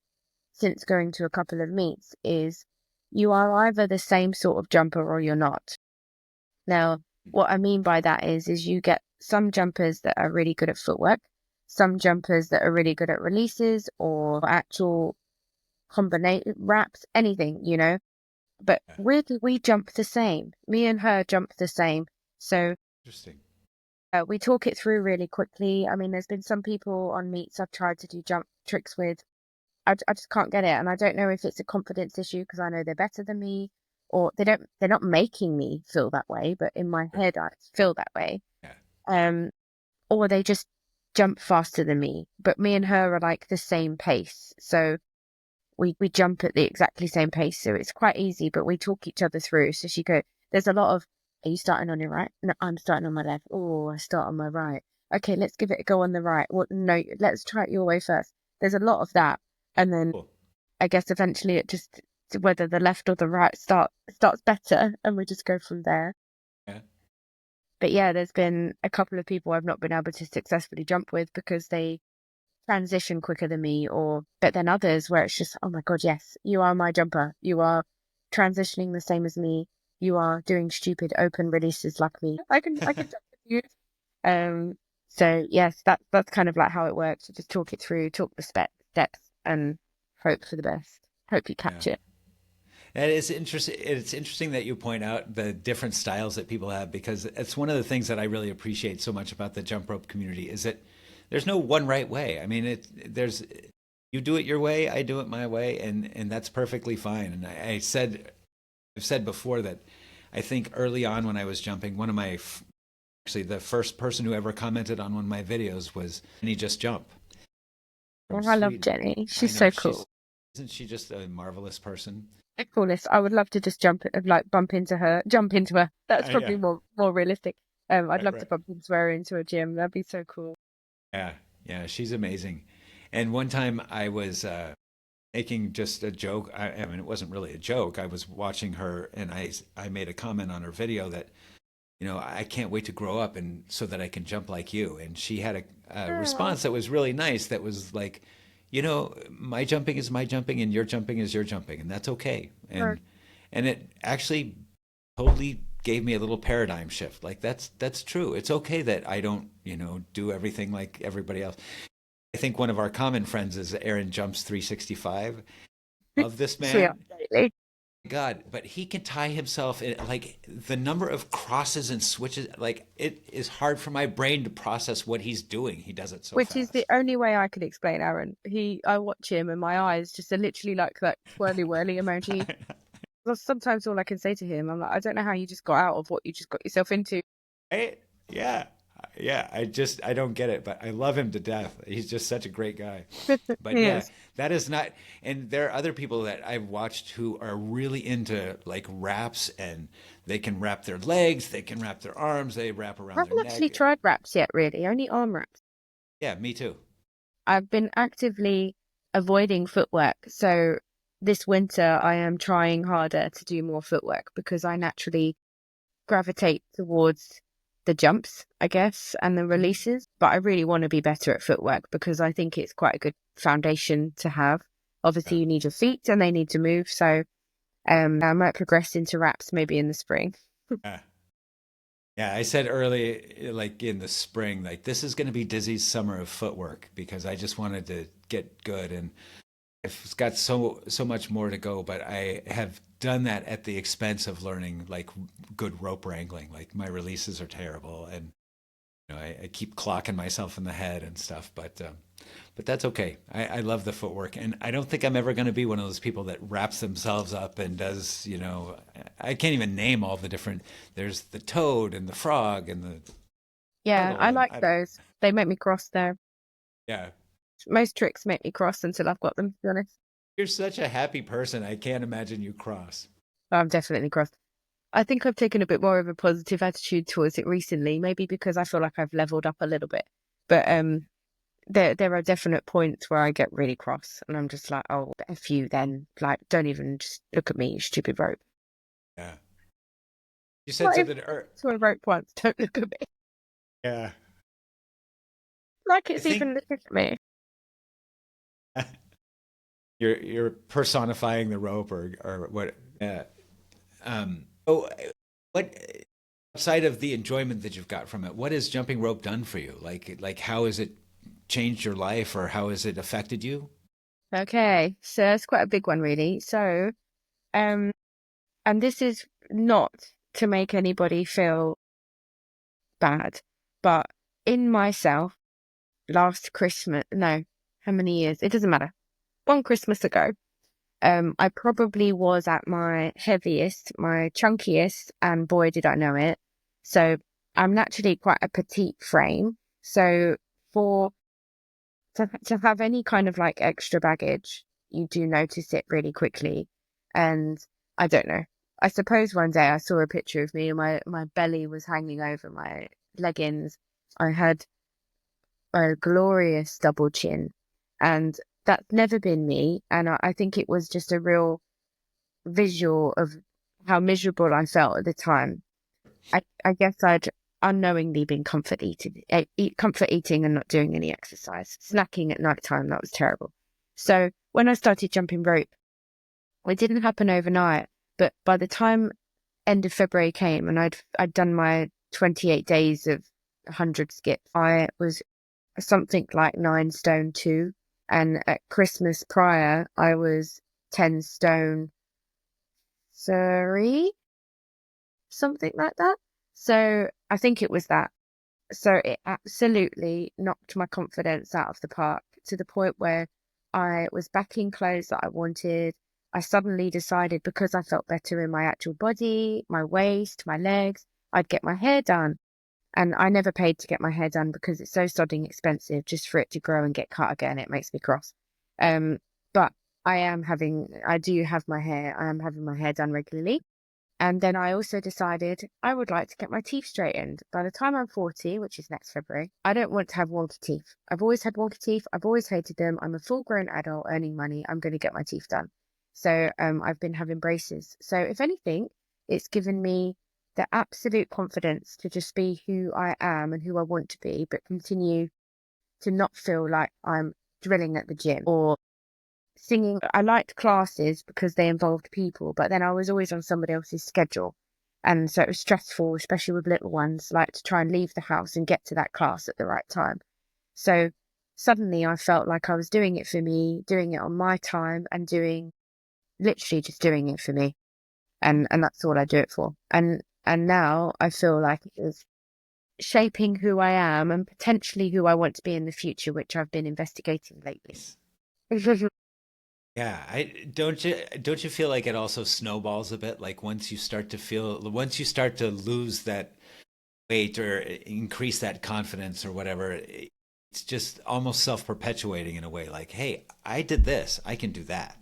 S2: since going to a couple of meets is you are either the same sort of jumper or you're not. Now, what I mean by that is you get some jumpers that are really good at footwork, some jumpers that are really good at releases or actual combination wraps, anything, But
S1: Yeah.
S2: weirdly, we jump the same. Me and her jump the same. So
S1: Interesting.
S2: we talk it through really quickly. I mean, there's been some people on meets I've tried to do jump tricks with. I just can't get it. And I don't know if it's a confidence issue because I know they're better than me, or they're not making me feel that way, but in my
S1: Sure.
S2: head, I feel that way.
S1: Yeah.
S2: Um, or they just jump faster than me. But me and her are like the same pace. So we jump at the exactly same pace. So it's quite easy, but we talk each other through. So there's a lot of, are you starting on your right? No, I'm starting on my left. Oh, I start on my right. Okay, let's give it a go on the right. Well, no, let's try it your way first. There's a lot of that. And then
S1: Cool.
S2: I guess eventually it just whether the left or the right starts better, and we just go from there.
S1: Yeah.
S2: But yeah, there's been a couple of people I've not been able to successfully jump with because they transition quicker than me, but then others where it's just, oh my god, yes, you are my jumper. You are transitioning the same as me. You are doing stupid open releases like me. I can jump with you. Um, so yes, that's kind of like how it works. You just talk it through, talk the steps, and hope for the best. Hope you
S1: Yeah.
S2: catch it.
S1: And it's interesting. It's interesting that you point out the different styles that people have because it's one of the things that I really appreciate so much about the jump rope community is that there's no one right way. I mean, there's you do it your way, I do it my way, and that's perfectly fine. And I've said before that I think early on when I was jumping, one of my actually the first person who ever commented on one of my videos was Jenny Just Jump from
S2: Oh, I love
S1: Sweden.
S2: Jenny.
S1: I
S2: She's
S1: know
S2: so cool.
S1: she's isn't she just a marvelous person?
S2: The coolest. I would love to just jump into her. That's
S1: Yeah,
S2: probably more realistic. I'd
S1: right,
S2: love to
S1: right.
S2: bump into her into a gym. That'd be so cool.
S1: Yeah, yeah, she's amazing. And one time I was making just a joke. I mean, it wasn't really a joke. I was watching her, and I made a comment on her video that I can't wait to grow up and so that I can jump like you. And she had a
S2: Oh,
S1: response that was really nice. That was like, my jumping is my jumping, and your jumping is your jumping, and that's okay. And it actually totally gave me a little paradigm shift. Like that's true. It's okay that I don't do everything like everybody else. I think one of our common friends is Aaron Jumps 365. Love this
S2: she
S1: man.
S2: absolutely.
S1: God, but he can tie himself in like the number of crosses and switches, like it is hard for my brain to process what he's doing. He does it so
S2: Which is the
S1: fast.
S2: only way I could explain Aaron. I watch him and my eyes just are literally like that swirly whirly emoji. That's sometimes all I can say to him. I'm like, I don't know how you just got out of what you just got yourself into.
S1: Right? Yeah. Yeah. I don't get it, but I love him to death. He's just such a great guy. But yeah,
S2: Yes.
S1: that is not, and there are other people that I've watched who are really into like wraps and they can wrap their legs, they can wrap their arms, they wrap
S2: I
S1: around their
S2: haven't actually
S1: neck.
S2: tried wraps yet, really. Only arm wraps.
S1: Yeah, me too.
S2: I've been actively avoiding footwork. So this winter, I am trying harder to do more footwork because I naturally gravitate towards the jumps, I guess, and the releases. But I really want to be better at footwork because I think it's quite a good foundation to have. Obviously, you need your feet and they need to move. So I might progress into wraps maybe in the spring.
S1: Yeah. Yeah, I said early, like in the spring, like this is going to be Dizzy's summer of footwork because I just wanted to get good, and I've got so much more to go, but I have done that at the expense of learning like good rope wrangling. Like my releases are terrible, and I keep clocking myself in the head and stuff. But that's okay. I love the footwork, and I don't think I'm ever going to be one of those people that wraps themselves up and does. I can't even name all the different. There's the toad and the frog and the
S2: Yeah,
S1: turtle,
S2: I
S1: and
S2: like those. They make me cross though.
S1: yeah.
S2: Most tricks make me cross until I've got them, to be honest.
S1: You're such a happy person. I can't imagine you cross.
S2: I'm definitely cross. I think I've taken a bit more of a positive attitude towards it recently, maybe because I feel like I've leveled up a little bit. But there are definite points where I get really cross and I'm just like, oh, F you then. Like, don't even just look at me, you stupid rope.
S1: Yeah. You said
S2: What if
S1: something.
S2: to a rope once? Don't look at me.
S1: Yeah.
S2: Like
S1: I
S2: it's
S1: think
S2: even looking at me.
S1: you're personifying the rope or what. Oh, what outside of the enjoyment that you've got from it, what has jumping rope done for you? Like how has it changed your life or how has it affected you?
S2: Okay, so that's quite a big one, really. So, um, and this is not to make anybody feel bad, but in myself, last Christmas, no, how many years? It doesn't matter. One Christmas ago, I probably was at my heaviest, my chunkiest, and boy, did I know it. So I'm naturally quite a petite frame. So for to have any kind of like extra baggage, you do notice it really quickly. And I don't know. I suppose one day I saw a picture of me and my belly was hanging over my leggings. I had a glorious double chin, and that's never been me. And I think it was just a real visual of how miserable I felt at the time. I guess I'd unknowingly been comfort eating and not doing any exercise, snacking at night time. That was terrible. So when I started jumping rope, it didn't happen overnight, but by the time end of February came and I'd done my 28 days of 100 skips, I was something like 9 stone 2. And at Christmas prior, I was 10 stone 3, something like that. So I think it was that. So it absolutely knocked my confidence out of the park to the point where I was back in clothes that I wanted. I suddenly decided because I felt better in my actual body, my waist, my legs, I'd get my hair done. And I never paid to get my hair done because it's so sodding expensive just for it to grow and get cut again. It makes me cross. But I do have my hair, I am having my hair done regularly. And then I also decided I would like to get my teeth straightened. By the time I'm 40, which is next February, I don't want to have wonky teeth. I've always had wonky teeth. I've always hated them. I'm a full grown adult earning money. I'm going to get my teeth done. So I've been having braces. So if anything, it's given me the absolute confidence to just be who I am and who I want to be, but continue to not feel like I'm drilling at the gym or singing. I liked classes because they involved people, but then I was always on somebody else's schedule. And so it was stressful, especially with little ones, like to try and leave the house and get to that class at the right time. So suddenly I felt like I was doing it for me, doing it on my time and literally just doing it for me. And that's all I do it for. And now I feel like it is shaping who I am and potentially who I want to be in the future, which I've been investigating lately.
S1: Yeah, I don't you feel like it also snowballs a bit? Like once you start to lose that weight or increase that confidence or whatever, it's just almost self-perpetuating in a way. Like, hey, I did this, I can do that.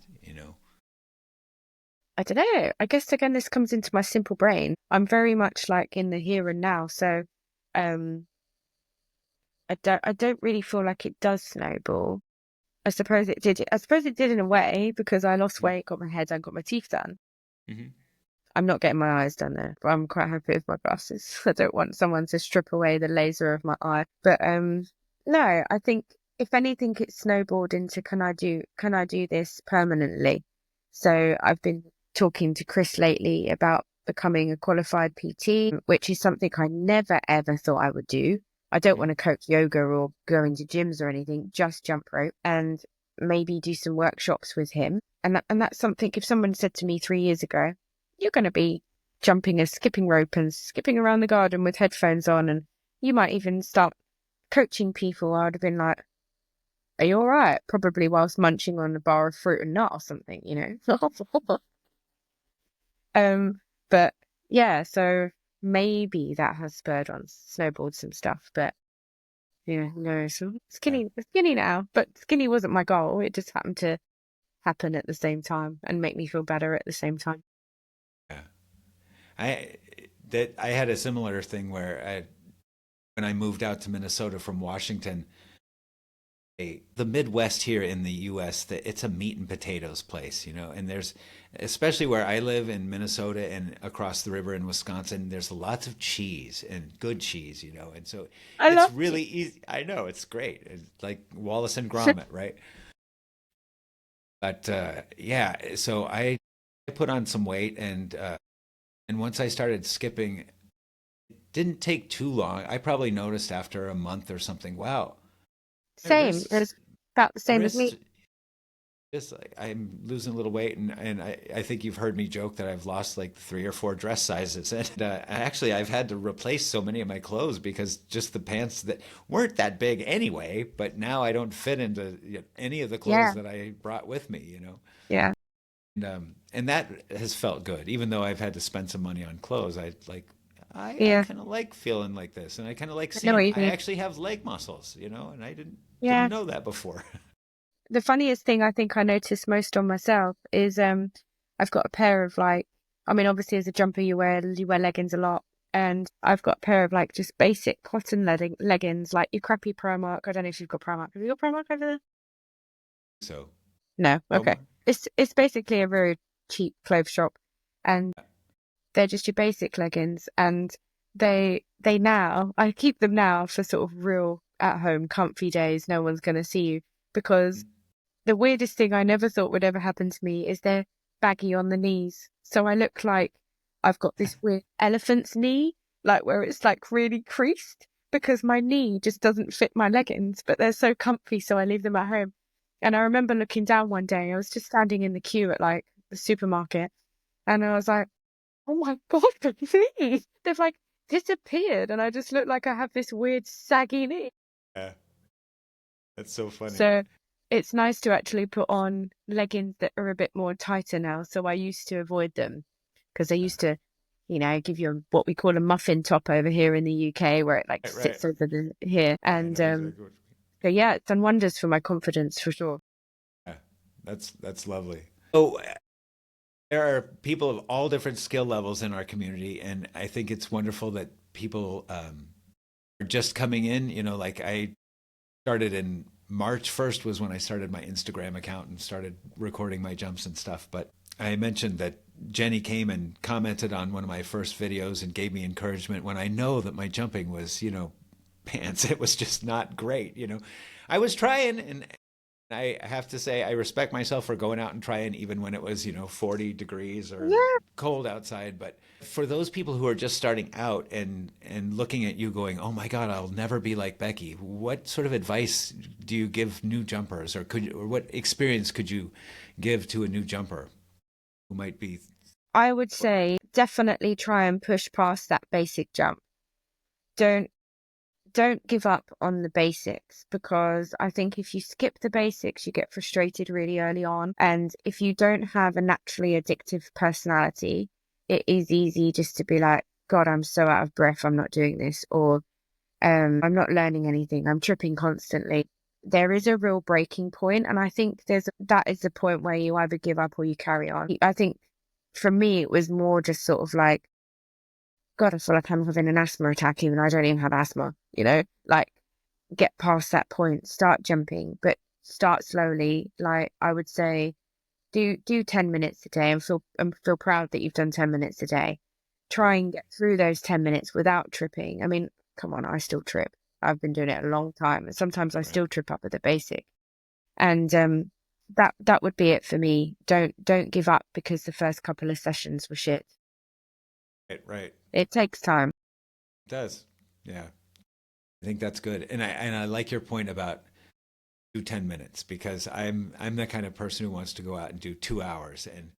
S2: I don't know. I guess again, this comes into my simple brain. I'm very much like in the here and now. So, um, I don't really feel like it does snowball. I suppose it did. I suppose it did in a way because I lost weight, got my hair done, got my teeth done.
S1: Hmm.
S2: I'm not getting my eyes done there, but I'm quite happy with my glasses. I don't want someone to strip away the laser of my eye. But no, I think if anything, it snowballed into can I do this permanently? So I've been talking to Chris lately about becoming a qualified PT, which is something I never ever thought I would do. I don't want to coach yoga or go into gyms or anything, just jump rope and maybe do some workshops with him. And that's something, if someone said to me 3 years ago, you're going to be jumping a skipping rope and skipping around the garden with headphones on, and you might even start coaching people, I would have been like, are you all right? Probably whilst munching on a bar of fruit and nut or something, you know? But yeah, so maybe that has snowballed some stuff, but yeah, no, so skinny now, but skinny wasn't my goal. It just happened to happen at the same time and make me feel better at the same time.
S1: Yeah. I had a similar thing where when I moved out to Minnesota from Washington, the Midwest here in the U.S., it's a meat and potatoes place, you know, and there's, especially where I live in Minnesota and across the river in Wisconsin, there's lots of cheese and good cheese, you know, and so
S2: I
S1: it's
S2: love
S1: really easy. I know it's great. It's like Wallace and Gromit, right? But yeah, so I put on some weight and once I started skipping, it didn't take too long. I probably noticed after a month or something, wow, my
S2: same. It's about the same as
S1: wrist,
S2: me.
S1: just like I'm losing a little weight, and I think you've heard me joke that I've lost like 3 or 4 dress sizes, and actually I've had to replace so many of my clothes because just the pants that weren't that big anyway, but now I don't fit into any of the clothes
S2: Yeah,
S1: that I brought with me, you know.
S2: yeah,
S1: And that has felt good, even though I've had to spend some money on clothes. I
S2: yeah.
S1: kind of like feeling like this, and I kind of like
S2: I know what
S1: seeing
S2: you
S1: I
S2: mean.
S1: actually have leg muscles, you know, and I didn't
S2: Yeah.
S1: know that before.
S2: The funniest thing I think I noticed most on myself is I've got a pair of like, I mean, obviously as a jumper you wear leggings a lot, and I've got a pair of like just basic cotton leggings, like your crappy Primark. I don't know if you've got Primark. Have you got Primark over there?
S1: So,
S2: No.
S1: oh,
S2: Okay. It's basically a very cheap clothes shop, and they're just your basic leggings, and they now I keep them now for sort of real at home comfy days. No one's gonna see you because the weirdest thing I never thought would ever happen to me is they're baggy on the knees. So I look like I've got this weird elephant's knee, like where it's like really creased because my knee just doesn't fit my leggings, but they're so comfy, so I leave them at home. And I remember looking down one day, I was just standing in the queue at like the supermarket, and I was like, oh my God, the knees! They've like disappeared, and I just look like I have this weird saggy knee.
S1: yeah, that's so funny.
S2: So it's nice to actually put on leggings that are a bit more tighter now. So I used to avoid them because they used to, give you what we call a muffin top over here in the UK, where it like
S1: Right, right.
S2: sits over the here.
S1: Yeah, I
S2: And
S1: know exactly what you
S2: so yeah, it's done wonders for my confidence for sure.
S1: mean. Yeah, that's lovely. So there are people of all different skill levels in our community, and I think it's wonderful that people are just coming in. You know, like I started in March 1st was when I started my Instagram account and started recording my jumps and stuff. But I mentioned that Jenny came and commented on one of my first videos and gave me encouragement when I know that my jumping was, pants. It was just not great. I was trying, and I have to say I respect myself for going out and trying even when it was, 40 degrees or
S2: Yeah.
S1: cold outside. But for those people who are just starting out and looking at you going, "Oh my God, I'll never be like Becky." What sort of advice do you give new jumpers, or what experience could you give to a new jumper who might be?
S2: I would say definitely try and push past that basic jump. Don't don't give up on the basics, because I think if you skip the basics, you get frustrated really early on. And if you don't have a naturally addictive personality, it is easy just to be like, God, I'm so out of breath, I'm not doing this, or I'm not learning anything, I'm tripping constantly. There is a real breaking point, and I think that is the point where you either give up or you carry on. I think for me, it was more just sort of like, God, I feel like I'm having an asthma attack, even though I don't even have asthma, like get past that point, start jumping, but start slowly. Like I would say, do 10 minutes a day and feel proud that you've done 10 minutes a day. Try and get through those 10 minutes without tripping. I mean, come on, I still trip. I've been doing it a long time, and sometimes I still trip up at the basic. And that would be it for me. Don't give up because the first couple of sessions were shit.
S1: Right.
S2: It takes time.
S1: It does. Yeah. I think that's good. And I like your point about do 10 minutes, because I'm the kind of person who wants to go out and do 2 hours. And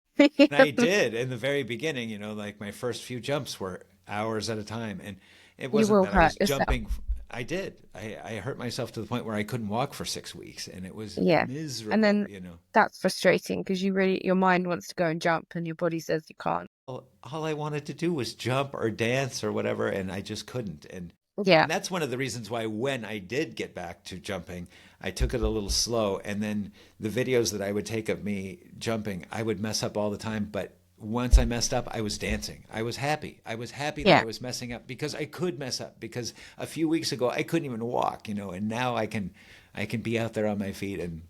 S1: I did in the very beginning, like my first few jumps were hours at a time. And it
S2: You
S1: wasn't
S2: will
S1: that I
S2: hurt
S1: was
S2: yourself.
S1: jumping. I did. I hurt myself to the point where I couldn't walk for 6 weeks, and it was
S2: Yeah. And
S1: miserable,
S2: then that's frustrating because your mind wants to go and jump and your body says you can't.
S1: All I wanted to do was jump or dance or whatever, and I just couldn't.
S2: Yeah.
S1: And that's one of the reasons why when I did get back to jumping, I took it a little slow. And then the videos that I would take of me jumping, I would mess up all the time. But once I messed up, I was dancing. I was happy. I was happy that
S2: Yeah.
S1: I was messing up, because I could mess up. Because a few weeks ago, I couldn't even walk, and now I can be out there on my feet and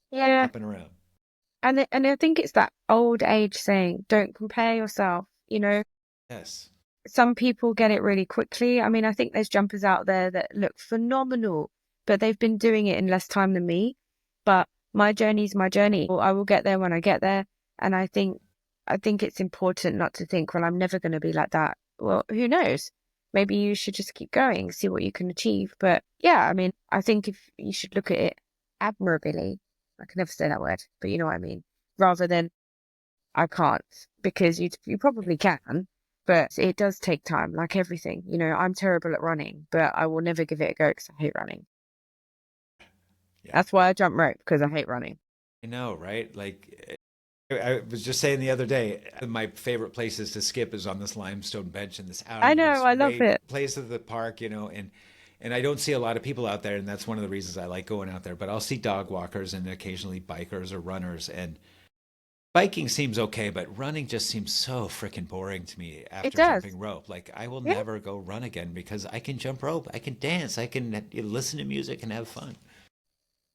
S2: Yeah.
S1: hopping around.
S2: And I think it's that old age saying, don't compare yourself.
S1: Yes.
S2: Some people get it really quickly. I mean, I think there's jumpers out there that look phenomenal, but they've been doing it in less time than me. But my journey's my journey. I will get there when I get there. And I think it's important not to think, well, I'm never going to be like that. Well, who knows? Maybe you should just keep going, see what you can achieve. But yeah, I mean, I think if you should look at it admirably, I can never say that word, but you know what I mean, rather than I can't, because you probably can, but it does take time, like everything. I'm terrible at running, but I will never give it a go because I hate running.
S1: Yeah.
S2: That's why I jump rope, because I hate running.
S1: I know, right? Like, I was just saying the other day, my favorite places to skip is on this limestone bench in this
S2: I
S1: outing,
S2: know,
S1: this
S2: I love
S1: great
S2: it.
S1: place of the park, and I don't see a lot of people out there, and that's one of the reasons I like going out there. But I'll see dog walkers and occasionally bikers or runners, and biking seems okay, but running just seems so freaking boring to me
S2: It
S1: after
S2: does.
S1: jumping rope. Like, I will
S2: Yeah.
S1: never go run again because I can jump rope, I can dance, I can listen to music and have fun.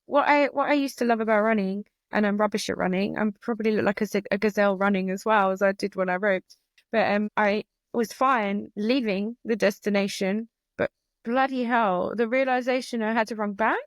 S2: What I used to love about running, and I'm rubbish at running. I'm probably look like a gazelle running as well as I did when I roped. But I was fine leaving the destination, but bloody hell, the realization I had to run back.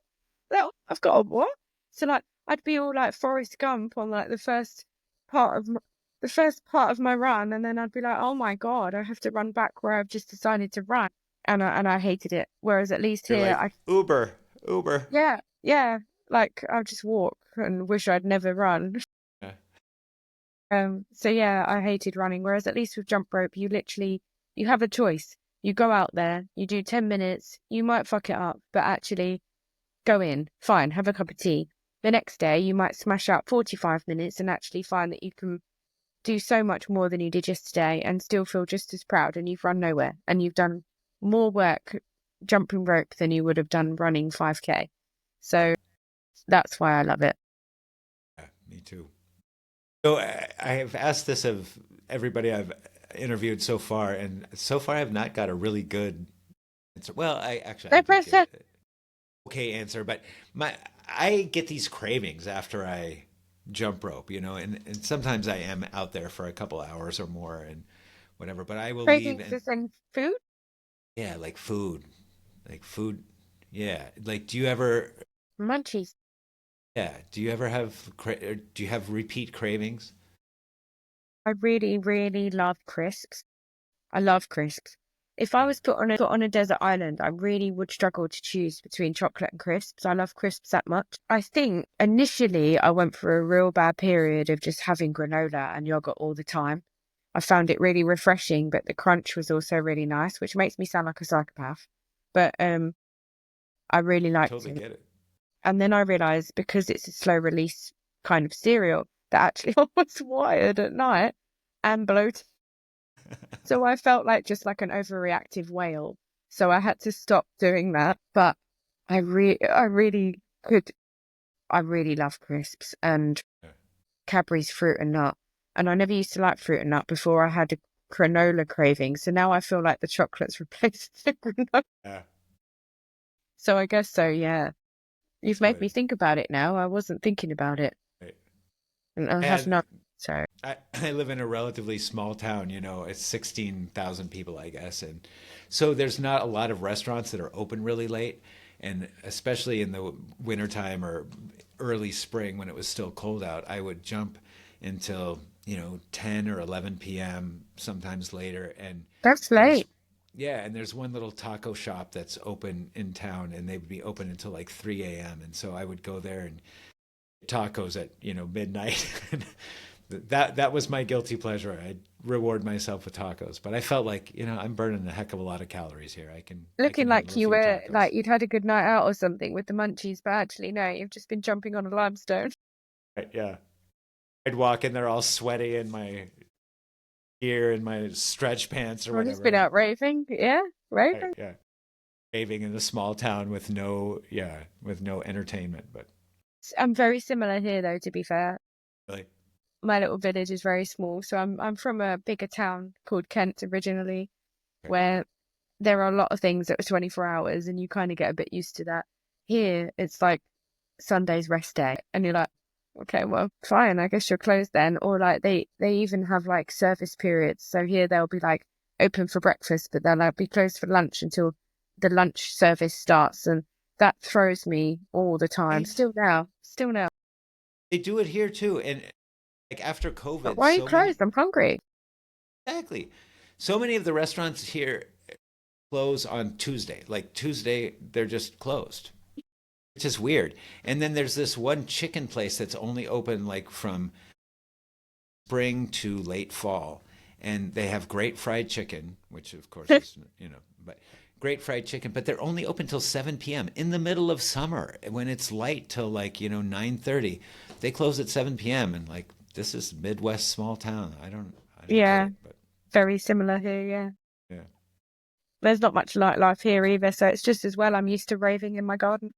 S2: That I've got a what? So like I'd be all like Forrest Gump on like the first part of my run, and then I'd be like, oh my God, I have to run back where I've just decided to run, and I hated it. Whereas at least
S1: You're
S2: here,
S1: like, Uber.
S2: yeah, like I'll just walk and wish I'd never run.
S1: Yeah.
S2: So yeah, I hated running. Whereas at least with jump rope, you have a choice. You go out there, you do 10 minutes, you might fuck it up, but actually go in, fine, have a cup of tea. The next day, you might smash out 45 minutes and actually find that you can do so much more than you did yesterday and still feel just as proud, and you've run nowhere and you've done more work jumping rope than you would have done running 5K. So that's why I love it.
S1: Yeah, me too. So I have asked this of everybody I've interviewed so far, and so far I've not got a really good answer. Well, I did get an okay answer, but I get these cravings after I jump rope, and sometimes I am out there for a couple hours or more and whatever, but I will leave
S2: Cravings
S1: and
S2: is in food?
S1: yeah, like food. Yeah, like
S2: Munchies.
S1: do you ever have or do you have repeat cravings?
S2: I really, really love crisps. I love crisps. If I was put on a desert island, I really would struggle to choose between chocolate and crisps. I love crisps that much. I think initially I went through a real bad period of just having granola and yogurt all the time. I found it really refreshing, but the crunch was also really nice, which makes me sound like a psychopath. But I really liked
S1: Totally
S2: it.
S1: get it.
S2: And then I realized, because it's a slow release kind of cereal, that actually I was wired at night and bloated. So I felt like just like an overreactive whale. So I had to stop doing that. But I really could. I really love crisps and
S1: Yeah.
S2: Cadbury's fruit and nut. And I never used to like fruit and nut before I had a granola craving. So now I feel like the chocolate's replaced the granola.
S1: Yeah,
S2: So I guess so, yeah. You've made me
S1: good.
S2: think about it now. I wasn't thinking about it.
S1: Right.
S2: And I have
S1: And
S2: no. So
S1: I live in a relatively small town, it's 16,000 people, I guess. And so there's not a lot of restaurants that are open really late. And especially in the wintertime or early spring when it was still cold out, I would jump until, 10 or 11 p.m., sometimes later. And
S2: that's
S1: there's,
S2: late.
S1: yeah, and there's one little taco shop that's open in town and they would be open until like 3 a.m. And so I would go there and tacos at, midnight. That was my guilty pleasure. I'd reward myself with tacos, but I felt like I'm burning a heck of a lot of calories here. I
S2: Looking
S1: can handle
S2: like
S1: a
S2: you
S1: few
S2: were
S1: tacos.
S2: like you'd had a good night out or something with the munchies, but actually no, you've just been jumping on a limestone.
S1: Right, yeah, I'd walk in there all sweaty in my gear and my stretch pants or
S2: Or just been
S1: whatever.
S2: out raving. Yeah,
S1: Right,
S2: raving.
S1: yeah, raving in a small town with no entertainment. But
S2: I'm very similar here though, to be fair.
S1: really,
S2: My little village is very small, so I'm from a bigger town called Kent originally,
S1: okay.
S2: where there are a lot of things that are 24 hours and you kind of get a bit used to that. Here it's like Sunday's rest day and you're like, okay, well, fine, I guess you're closed then. Or like they even have like service periods. So here they'll be like open for breakfast, but they'll like be closed for lunch until the lunch service starts. And that throws me all the time.
S1: Right?
S2: Still now.
S1: They do it here too, and like after
S2: But
S1: COVID,
S2: why are you
S1: so many
S2: closed? I'm hungry.
S1: exactly, so many of the restaurants here close on Tuesday. Like Tuesday, they're just closed. It's just weird. And then there's this one chicken place that's only open like from spring to late fall. And they have great fried chicken, which of course is, but great fried chicken, but they're only open till 7 p.m. in the middle of summer when it's light till like, 9:30. They close at 7 p.m. and like this is Midwest small town. I don't get
S2: Yeah,
S1: it, but
S2: very similar here. Yeah.
S1: yeah.
S2: There's not much nightlife here either. So it's just as well I'm used to raving in my garden.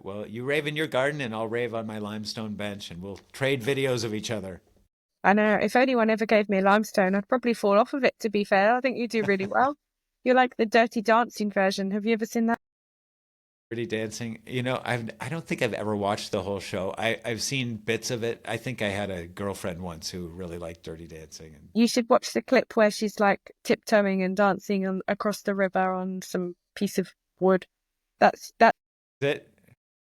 S1: Well, you rave in your garden and I'll rave on my limestone bench and we'll trade videos of each other.
S2: I know if anyone ever gave me a limestone, I'd probably fall off of it, to be fair. I think you do really well. You're like the Dirty Dancing version. Have you ever seen that?
S1: Dirty Dancing. I don't think I've ever watched the whole show. I've seen bits of it. I think I had a girlfriend once who really liked Dirty Dancing. And
S2: You should watch the clip where she's like tiptoeing and dancing across the river on some piece of wood. That.
S1: that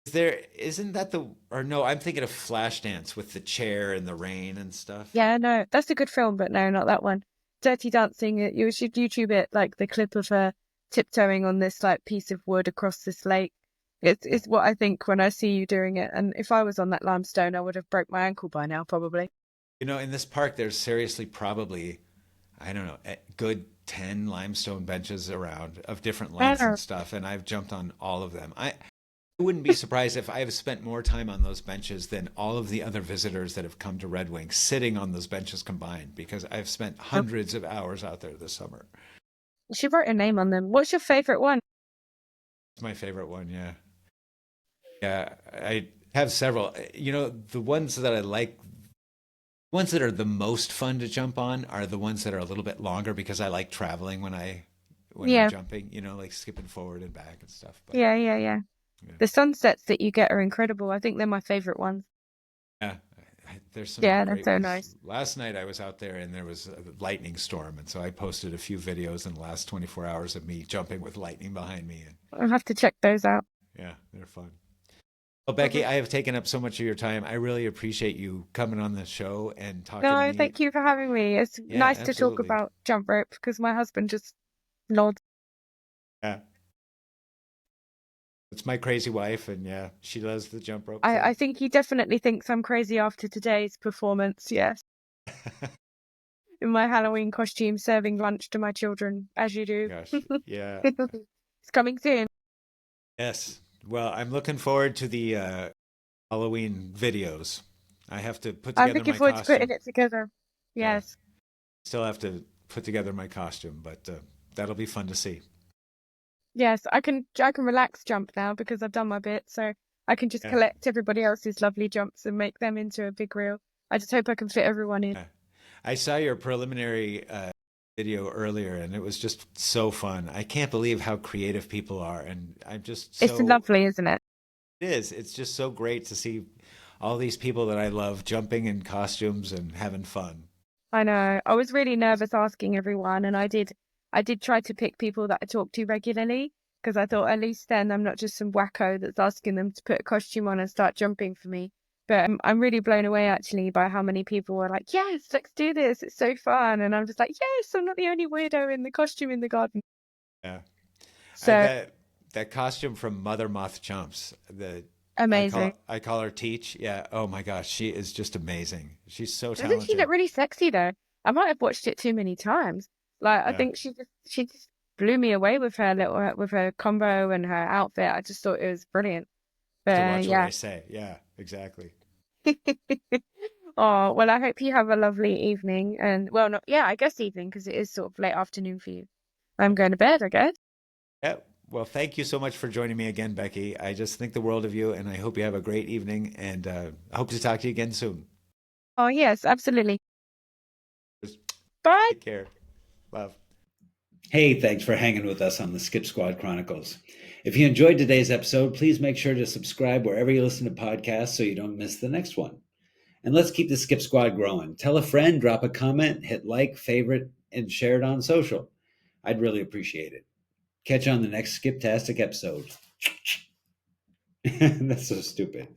S1: is there isn't that the or no? I'm thinking of Flashdance with the chair and the rain and stuff.
S2: Yeah, no, that's a good film, but no, not that one. Dirty Dancing. You should YouTube it, like the clip of her tiptoeing on this like piece of wood across this lake. It's what I think when I see you doing it. And if I was on that limestone, I would have broke my ankle by now, probably.
S1: In this park, there's seriously probably I don't know a good 10 limestone benches around of different lengths
S2: Yeah.
S1: and stuff, and I've jumped on all of them. I wouldn't be surprised if I have spent more time on those benches than all of the other visitors that have come to Red Wing sitting on those benches combined because I've spent hundreds of hours out there this summer.
S2: She wrote her name on them. What's your favorite one?
S1: It's my favorite one, yeah. Yeah, I have several. The ones that I like, ones that are the most fun to jump on are the ones that are a little bit longer because I like traveling when I'm
S2: Yeah,
S1: jumping, like skipping forward and back and stuff. But
S2: yeah.
S1: yeah.
S2: The sunsets that you get are incredible. I think they're my favorite ones.
S1: Yeah, there's some
S2: Yeah, they're
S1: great
S2: so
S1: ones.
S2: nice.
S1: Last night I was out there and there was a lightning storm, and so I posted a few videos in the last 24 hours of me jumping with lightning behind me. And
S2: I'll have to check those out.
S1: yeah, they're fun. Well, Becky, I have taken up so much of your time. I really appreciate you coming on the show and talking to
S2: No,
S1: me.
S2: thank you for having me. It's
S1: Yeah,
S2: nice to talk
S1: absolutely.
S2: about jump rope because my husband just nods.
S1: Yeah, it's my crazy wife, and yeah, she does the jump rope
S2: I
S1: thing.
S2: think he definitely thinks I'm crazy after today's performance. Yes, in my Halloween costume, serving lunch to my children, as you do.
S1: Gosh, yeah,
S2: It's coming soon.
S1: yes. Well, I'm looking forward to the Halloween videos. I have to put
S2: I'm
S1: together
S2: looking
S1: my
S2: forward to putting
S1: costume.
S2: it together.
S1: Yeah,
S2: Yes.
S1: still have to put together my costume, but that'll be fun to see.
S2: Yes, I can relax jump now because I've done my bit, so I can just
S1: Yeah,
S2: collect everybody else's lovely jumps and make them into a big reel. I just hope I can fit everyone in.
S1: yeah. I saw your preliminary video earlier, and it was just so fun. I can't believe how creative people are, and I'm just
S2: It's
S1: so
S2: lovely, isn't it?
S1: it is. It's just so great to see all these people that I love jumping in costumes and having fun.
S2: I know. I was really nervous asking everyone, and I did try to pick people that I talk to regularly because I thought at least then I'm not just some wacko that's asking them to put a costume on and start jumping for me. But I'm really blown away actually by how many people were like, "Yes, let's do this. It's so fun." And I'm just like, "Yes, I'm not the only weirdo in the costume in the garden."
S1: Yeah.
S2: So
S1: That costume from Mother Moth Jumps, the
S2: amazing.
S1: I call her Teach. Yeah. Oh my gosh, she is just amazing. She's so
S2: Doesn't she
S1: talented.
S2: look really sexy though? I might have watched it too many times. Like I
S1: Yeah.
S2: think she just blew me away with her little with her combo and her outfit. I just thought it was brilliant. But
S1: To watch what I
S2: yeah.
S1: say. Yeah, exactly.
S2: Oh, well, I hope you have a lovely evening and well, not yeah, I guess evening because it is sort of late afternoon for you. I'm
S1: Yep.
S2: going to bed, I guess.
S1: Yeah. Well, thank you so much for joining me again, Becky. I just think the world of you, and I hope you have a great evening. And I hope to talk to you again soon.
S2: Oh, yes, absolutely.
S1: Just
S2: Bye.
S1: take care. Love. Hey, thanks for hanging with us on the Skip Squad Chronicles. If you enjoyed today's episode, please make sure to subscribe wherever you listen to podcasts so you don't miss the next one. And let's keep the Skip Squad growing. Tell a friend, drop a comment, hit like, favorite, and share it on social. I'd really appreciate it. Catch you on the next Skiptastic episode. That's so stupid.